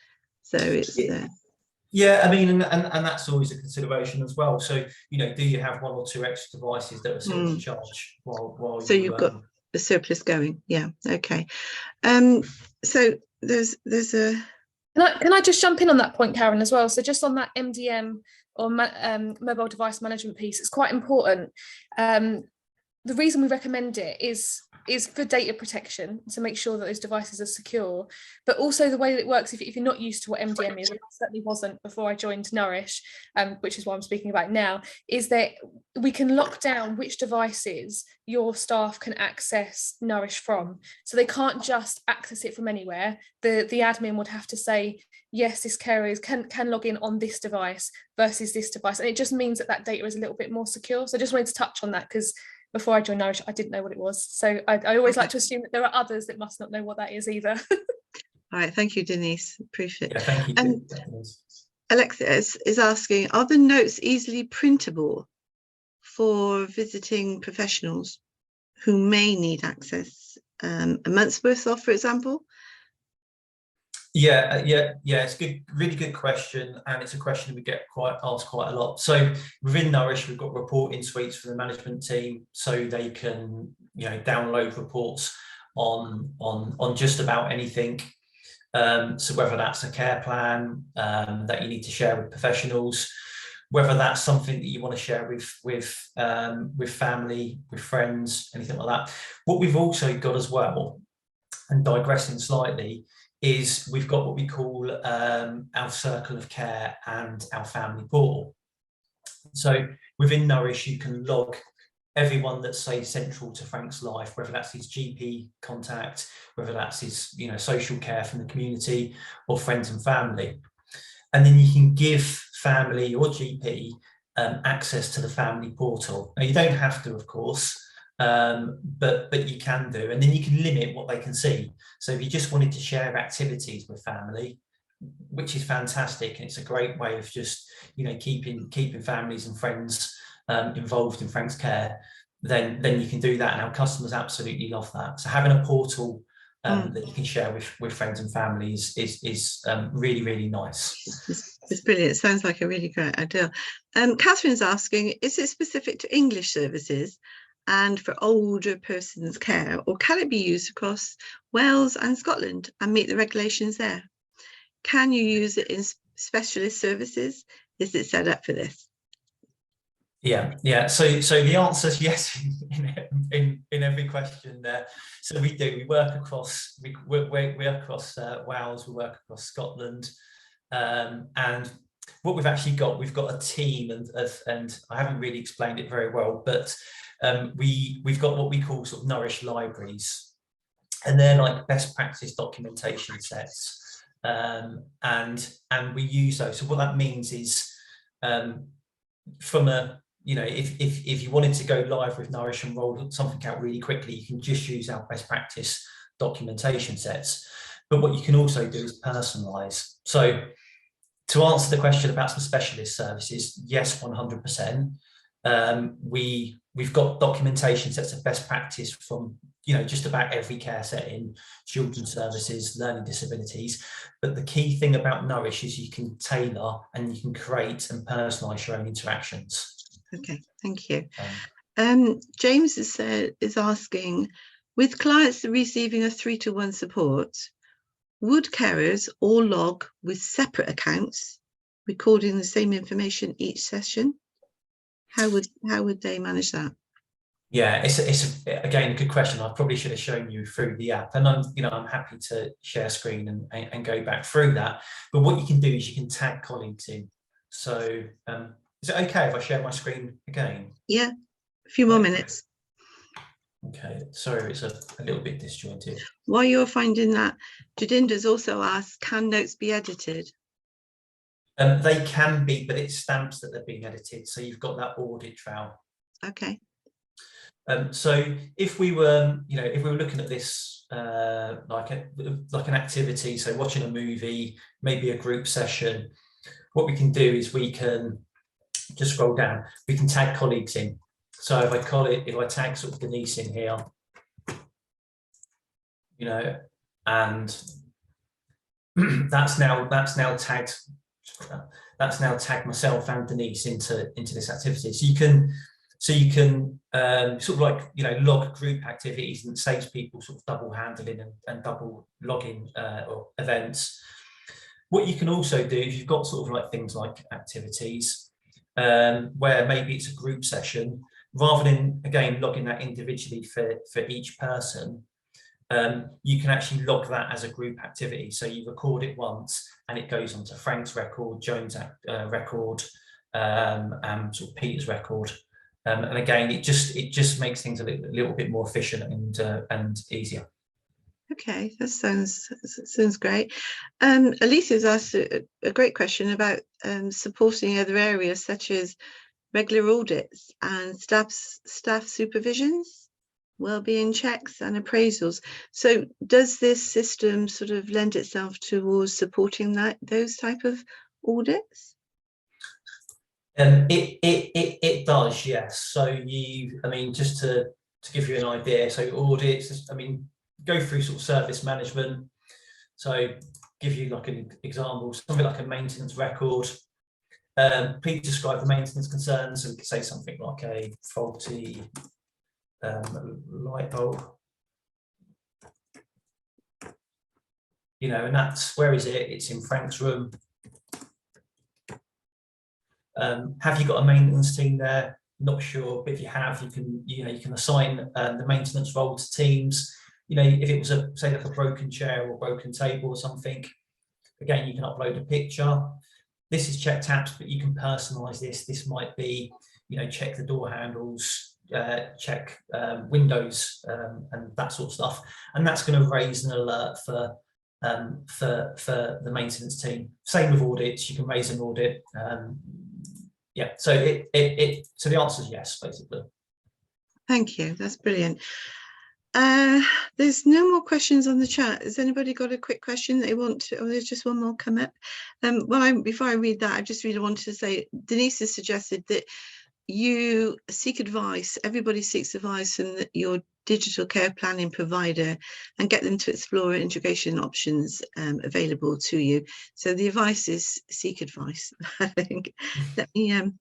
So it's yeah, I mean, and that's always a consideration as well. So do you have one or two extra devices that are still on charge while so you've got the surplus going? Yeah, okay. So there's a. Can I just jump in on that point, Karen, as well? So just on that MDM or mobile device management piece, it's quite important. The reason we recommend it is for data protection, to make sure that those devices are secure, but also the way that it works, if you're not used to what MDM is, and I certainly wasn't before I joined Nourish, which is what I'm speaking about now, is that we can lock down which devices your staff can access Nourish from. So they can't just access it from anywhere. The admin would have to say, yes, this carer can log in on this device versus this device. And it just means that data is a little bit more secure. So I just wanted to touch on that, because before I joined Nourish, I didn't know what it was. So I always like to assume that there are others that must not know what that is either. All right, thank you, Denise. Appreciate it. Yeah, thank you. And Alexis is asking, are the notes easily printable for visiting professionals who may need access a month's worth of, for example? Yeah, it's good, really good question, and it's a question we get asked quite a lot. So within Nourish, we've got reporting suites for the management team, so they can download reports on just about anything. So whether that's a care plan that you need to share with professionals, whether that's something that you want to share with family, with friends, anything like that. What we've also got as well, and digressing slightly, is we've got what we call our circle of care and our family portal. So within Nourish, you can log everyone that's, say, central to Frank's life, whether that's his GP contact, whether that's his social care from the community, or friends and family. And then you can give family or GP access to the family portal. Now, you don't have to, of course, but you can do, and then you can limit what they can see. So if you just wanted to share activities with family, which is fantastic, and it's a great way of just keeping families and friends involved in Frank's care, then you can do that, and our customers absolutely love that. So having a portal that you can share with friends and families is really, really nice. It's brilliant. It sounds like a really great idea. Catherine's asking, is it specific to English services and for older persons care, or can it be used across Wales and Scotland and meet the regulations there? Can you use it in specialist services? Is it set up for this? Yeah. So the answer is yes in every question there. So we do. We work across. We work across Wales. We work across Scotland, and what we've actually got, we've got a team, and I haven't really explained it very well, but we've got what we call sort of Nourish libraries, and they're like best practice documentation sets, and we use those. So what that means is, from a if you wanted to go live with Nourish and roll something out really quickly, you can just use our best practice documentation sets. But what you can also do is personalize. So to answer the question about some specialist services, yes, 100%. We've got documentation sets of best practice from just about every care setting, children's services, learning disabilities. But the key thing about Nourish is you can tailor and you can create and personalize your own interactions. Okay, thank you. James is asking, with clients receiving a 3-to-1 support, would carers all log with separate accounts, recording the same information each session? How would they manage that? Yeah, it's again a good question. I probably should have shown you through the app, and I'm happy to share screen and go back through that. But what you can do is you can tag colleagues in. So is it okay if I share my screen again? Yeah, a few more minutes. Okay, sorry, it's a little bit disjointed. While you're finding that, Jadinda's also asked, can notes be edited? They can be, but it stamps that they're being edited, so you've got that audit trail. Okay. So if we were, looking at this like an activity, so watching a movie, maybe a group session, what we can do is we can just scroll down. We can tag colleagues in. So if I tag sort of Denise in here, and that's now tagged myself and Denise into this activity. So you can sort of like log group activities, and it saves people sort of double handling and double logging or events. What you can also do, if you've got sort of like things like activities where maybe it's a group session, rather than again logging that individually for each person, you can actually log that as a group activity. So you record it once and it goes onto Frank's record, Joan's record, and sort of Peter's record. And again, it just makes things a little bit more efficient and easier. Okay, that sounds great. Alicia's asked a great question about supporting other areas such as regular audits and staff supervisions, wellbeing checks and appraisals. So does this system sort of lend itself towards supporting those type of audits? It does, yes. So just to give you an idea, so audits, go through sort of service management. So give you like an example, something like a maintenance record. Please describe the maintenance concerns. So we could say something like a faulty light bulb. And that's, where is it? It's in Frank's room. Have you got a maintenance team there? Not sure, but if you have, you can assign the maintenance role to teams. If it was say like a broken chair or broken table or something, again, you can upload a picture. This is check taps, but you can personalize this. This might be, check the door handles, check windows, and that sort of stuff. And that's going to raise an alert for the maintenance team. Same with audits, you can raise an audit. Yeah, so so the answer is yes, basically. Thank you, that's brilliant. There's no more questions on the chat. Has anybody got a quick question they want to, or there's just one more come up? Before I read that, I just really wanted to say, Denise has suggested that you seek advice, everybody seeks advice from your digital care planning provider and get them to explore integration options available to you. So the advice is seek advice, I think. Let me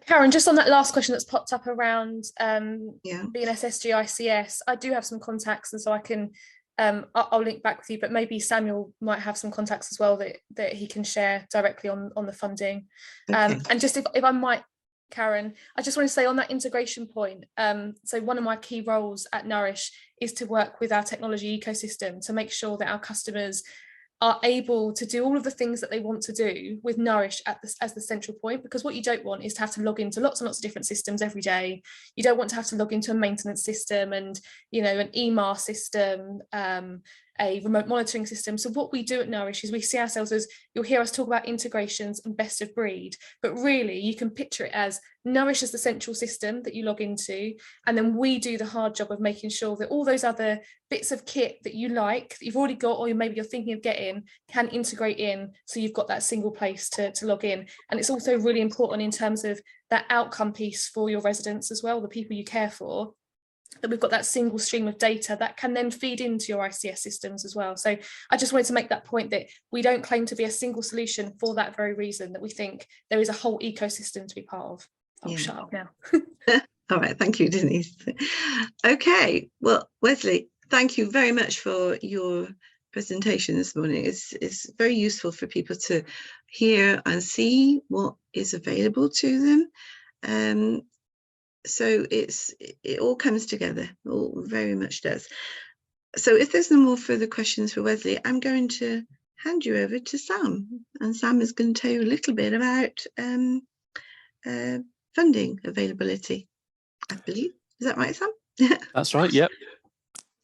Karen, just on that last question that's popped up around yeah. BNSSG ICS, I do have some contacts, and so I can I'll link back with you, but maybe Samuel might have some contacts as well that he can share directly on the funding. Okay. And just if I might, Karen, I just want to say on that integration point, so one of my key roles at Nourish is to work with our technology ecosystem to make sure that our customers are able to do all of the things that they want to do with Nourish as the central point, because what you don't want is to have to log into lots and lots of different systems every day. You don't want to have to log into a maintenance system and, you know, an EMR system, a remote monitoring system. So what we do at Nourish is we see ourselves as, you'll hear us talk about integrations and best of breed, but really you can picture it as Nourish as the central system that you log into, and then we do the hard job of making sure that all those other bits of kit that you like, that you've already got, or maybe you're thinking of getting, can integrate in, so you've got that single place to log in. And it's also really important in terms of that outcome piece for your residents as well, the people you care for, that we've got that single stream of data that can then feed into your ICS systems as well. So I just wanted to make that point, that we don't claim to be a single solution for that very reason, that we think there is a whole ecosystem to be part of. I'll shut up now. All right, thank you, Denise. Okay, well, Wesley, thank you very much for your presentation this morning. It's very useful for people to hear and see what is available to them. So it all comes together, all very much does. So if there's no more further questions for Wesley, I'm going to hand you over to Sam, and Sam is going to tell you a little bit about funding availability, I believe. Is that right, Sam? That's right, yep.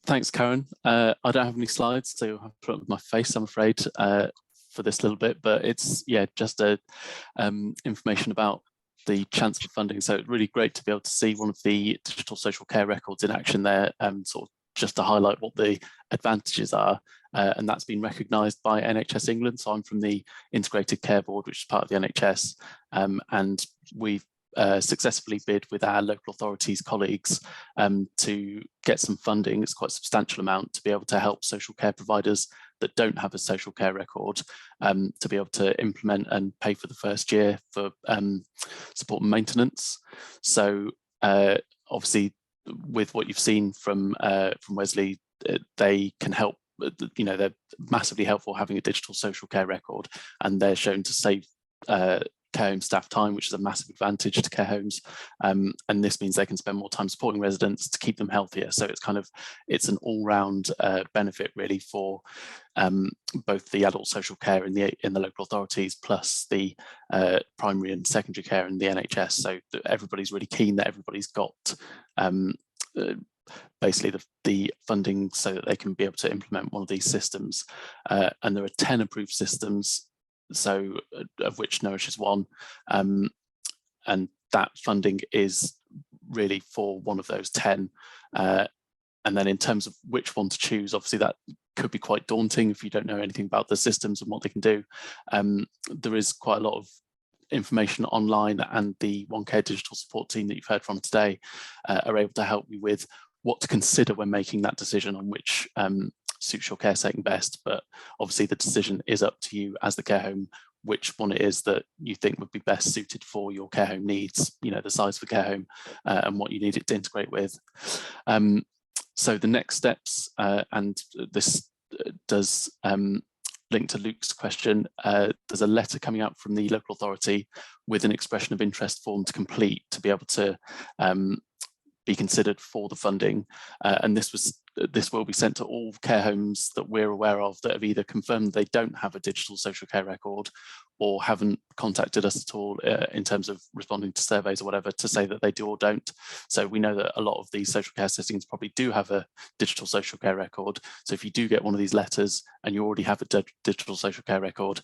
Thanks, Karen. I don't have any slides, so I've put up my face, I'm afraid, for this little bit, but it's, yeah, just information about the chance for funding. So it's really great to be able to see one of the digital social care records in action there, sort of just to highlight what the advantages are. And that's been recognised by NHS England. So I'm from the Integrated Care Board, which is part of the NHS, and we've successfully bid with our local authorities colleagues to get some funding. It's quite a substantial amount to be able to help social care providers that don't have a social care record to be able to implement and pay for the first year for support and maintenance. So obviously, with what you've seen from Wesley, they can help. You know, they're massively helpful having a digital social care record, and they're shown to save care home staff time, which is a massive advantage to care homes, and this means they can spend more time supporting residents to keep them healthier. So it's an all-round benefit really for both the adult social care in the local authorities, plus the primary and secondary care in the NHS. So everybody's really keen that everybody's got basically the funding so that they can be able to implement one of these systems, and there are 10 approved systems, so of which Nourish is one, and that funding is really for one of those 10. And then in terms of which one to choose, obviously that could be quite daunting if you don't know anything about the systems and what they can do. There is quite a lot of information online, and the One Care digital support team that you've heard from today are able to help you with what to consider when making that decision on which suits your care setting best. But obviously the decision is up to you as the care home, which one it is that you think would be best suited for your care home needs, you know, the size of the care home and what you need it to integrate with. So the next steps, and this does link to Luke's question, there's a letter coming out from the local authority with an expression of interest form to complete to be able to be considered for the funding, and this will be sent to all care homes that we're aware of that have either confirmed they don't have a digital social care record or haven't contacted us at all in terms of responding to surveys or whatever to say that they do or don't. So we know that a lot of these social care settings probably do have a digital social care record. So if you do get one of these letters and you already have a digital social care record,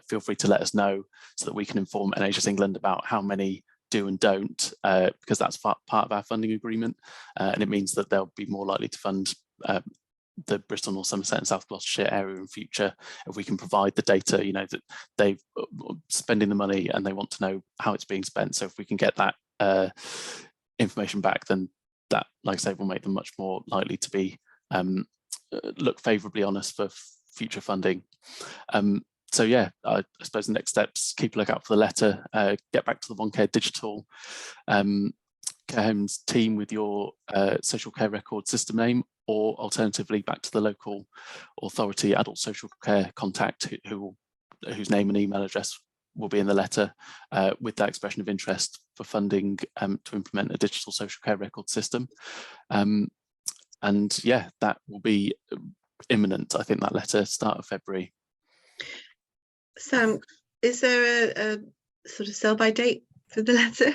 feel free to let us know so that we can inform NHS England about how many do and don't, because that's part of our funding agreement, and it means that they'll be more likely to fund the Bristol, North Somerset and South Gloucestershire area in future if we can provide the data, you know, that they've spending the money and they want to know how it's being spent. So if we can get that information back, then that, like I say, will make them much more likely to be look favourably on us for future funding. So yeah, I suppose the next steps, keep a lookout for the letter, get back to the One Care Digital Care Homes team with your social care record system name, or alternatively back to the local authority adult social care contact whose name and email address will be in the letter with that expression of interest for funding to implement a digital social care record system. And yeah, that will be imminent. I think that letter start of February. Sam, is there a sort of sell by date for the letter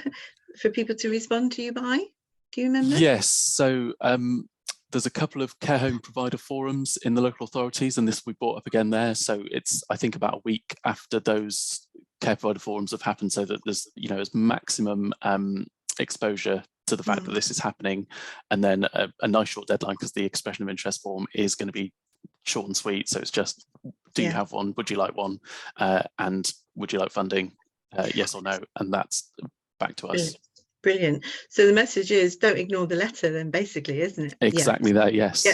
for people to respond to you by? Do you remember? Yes, so there's a couple of care home provider forums in the local authorities, and this we brought up again there. So it's, I think, about a week after those care provider forums have happened, so that there's, you know, as maximum exposure to the fact that this is happening, and then a nice short deadline, because the expression of interest form is going to be short and sweet. So it's just, do you have one? Would you like one? And would you like funding? Yes or no? And that's back to us. Brilliant. So the message is, don't ignore the letter then, basically, isn't it? Exactly that, yes.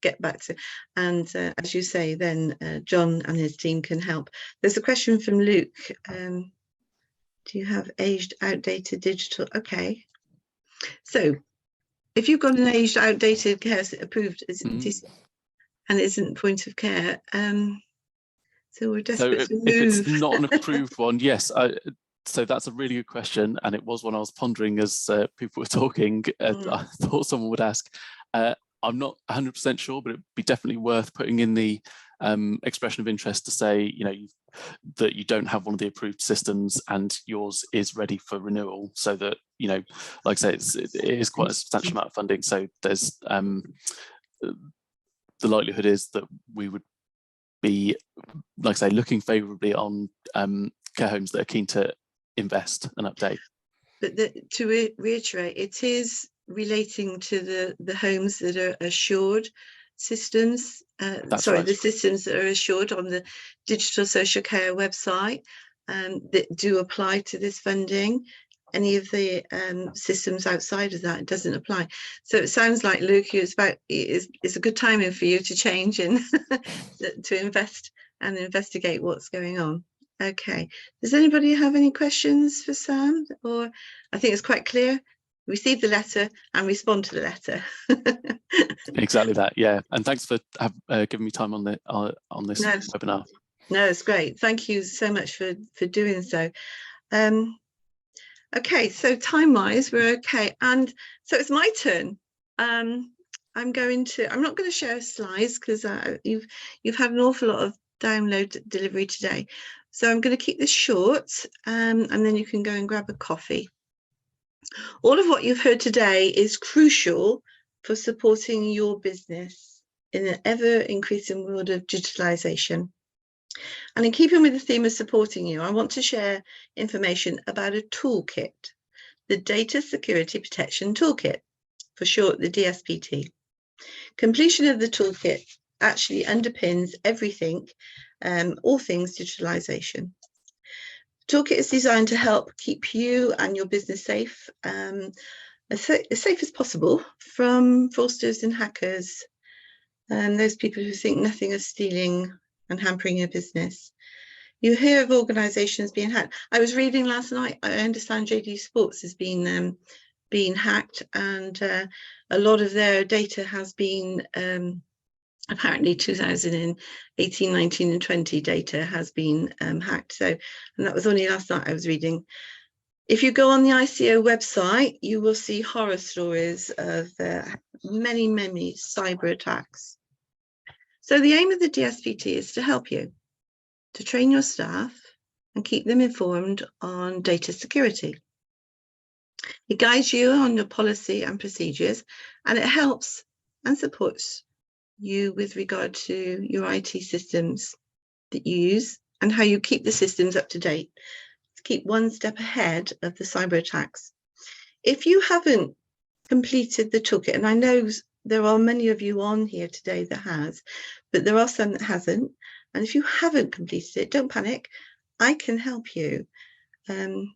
Get back to, and as you say, then John and his team can help. There's a question from Luke. Do you have aged, outdated digital? Okay. So if you've got an aged, outdated care approved, and isn't point of care, so we're desperate to move. If it's not an approved one, yes. So that's a really good question, and it was one I was pondering as people were talking. I thought someone would ask. I'm not 100% sure, but it'd be definitely worth putting in the expression of interest to say, you know, that you don't have one of the approved systems and yours is ready for renewal, so that, you know, like I say, it is quite a substantial amount of funding. So there's the likelihood is that we would be, like I say, looking favourably on care homes that are keen to invest and update. But to reiterate, it is relating to the homes that are assured systems. Sorry, right. The systems that are assured on the digital social care website that do apply to this funding. Any of the systems outside of that, it doesn't apply. So it sounds like, Luke, it's a good timing for you to change and to invest and investigate what's going on. Okay. Does anybody have any questions for Sam? Or I think it's quite clear. Receive the letter and respond to the letter. Exactly that, yeah. And thanks for giving me time on this webinar. No, it's great. Thank you so much for doing so. Okay, so time-wise, we're okay. And so it's my turn. I'm not going to share slides because you've had an awful lot of download delivery today. So I'm going to keep this short, and then you can go and grab a coffee. All of what you've heard today is crucial for supporting your business in an ever-increasing world of digitalisation. And in keeping with the theme of supporting you, I want to share information about a toolkit, the Data Security Protection Toolkit, for short, the DSPT. Completion of the toolkit actually underpins everything, all things digitalisation. The toolkit is designed to help keep you and your business safe, as safe as possible from fraudsters and hackers, and those people who think nothing of stealing and hampering your business. You hear of organisations being hacked. I was reading last night, I understand JD Sports has been hacked, and a lot of their data has been, apparently 2018, 19 and 20 data has been hacked. So, and that was only last night I was reading. If you go on the ICO website, you will see horror stories of many, many cyber attacks. So the aim of the DSPT is to help you, to train your staff and keep them informed on data security. It guides you on your policy and procedures, and it helps and supports you with regard to your IT systems that you use and how you keep the systems up to date, to keep one step ahead of the cyber attacks. If you haven't completed the toolkit, and I know there are many of you on here today that has, but there are some that hasn't. And if you haven't completed it, don't panic. I can help you. Can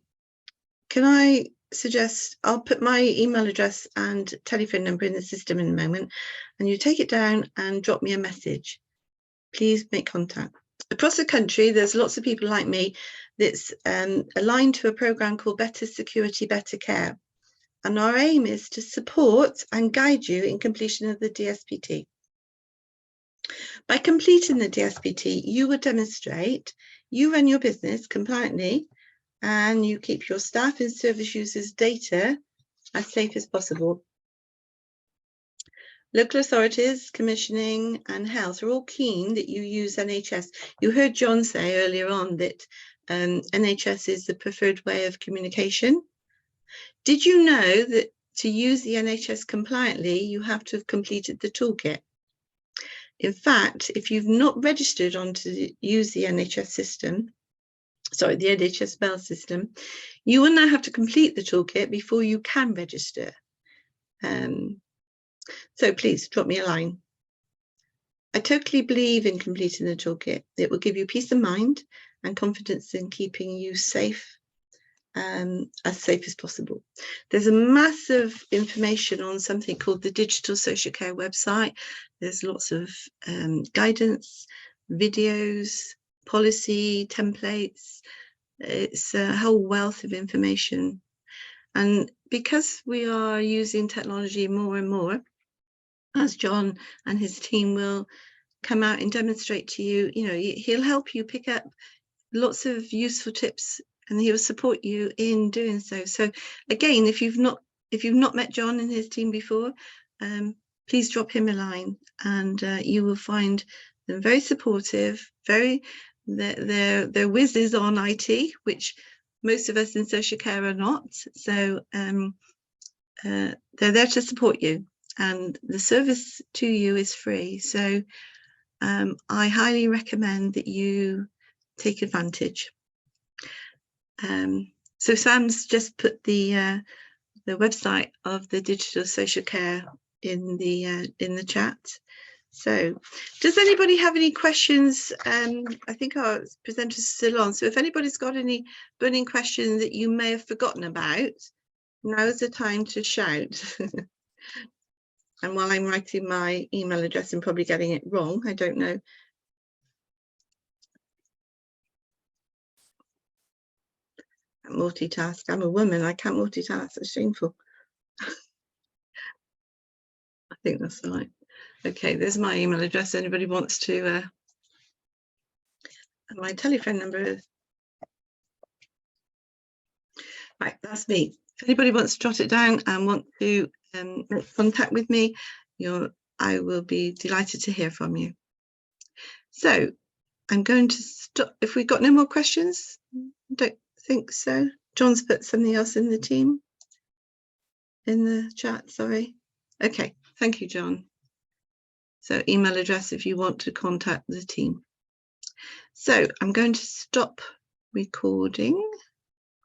I suggest I'll put my email address and telephone number in the system in a moment, and you take it down and drop me a message. Please make contact. Across the country, there's lots of people like me that's aligned to a programme called Better Security, Better Care. And our aim is to support and guide you in completion of the DSPT. By completing the DSPT, you will demonstrate you run your business compliantly and you keep your staff and service users' data as safe as possible. Local authorities, commissioning and health are all keen that you use NHS. You heard John say earlier on that NHS is the preferred way of communication. Did you know that to use the NHS compliantly, you have to have completed the toolkit? In fact, if you've not registered use the NHS system, sorry, the NHS mail system, you will now have to complete the toolkit before you can register. So please drop me a line. I totally believe in completing the toolkit. It will give you peace of mind and confidence in keeping you safe, as safe as possible. There's a massive information on something called the Digital Social Care website. There's lots of guidance, videos, policy, templates. It's a whole wealth of information. And because we are using technology more and more, as John and his team will come out and demonstrate to you, he'll help you pick up lots of useful tips and he will support you in doing so. So again, if you've not met John and his team before, please drop him a line, and you will find them very supportive, they're whizzes on IT, which most of us in social care are not. So they're there to support you, and the service to you is free. So I highly recommend that you take advantage. So Sam's just put the website of the Digital Social Care in the chat. So does anybody have any questions? I think our presenters are still on. So if anybody's got any burning questions that you may have forgotten about, now's the time to shout. And while I'm writing my email address and probably getting it wrong, I don't know. Multitask. I'm a woman. I can't multitask. It's shameful. I think that's right. Okay, there's my email address. Anybody wants to? My telephone number is. Right, that's me. If anybody wants to jot it down and want to make contact with me, I will be delighted to hear from you. So I'm going to stop. If we've got no more questions, don't think so. John's put something else in the team, in the chat, sorry. Okay, thank you, John. So email address if you want to contact the team. So I'm going to stop recording.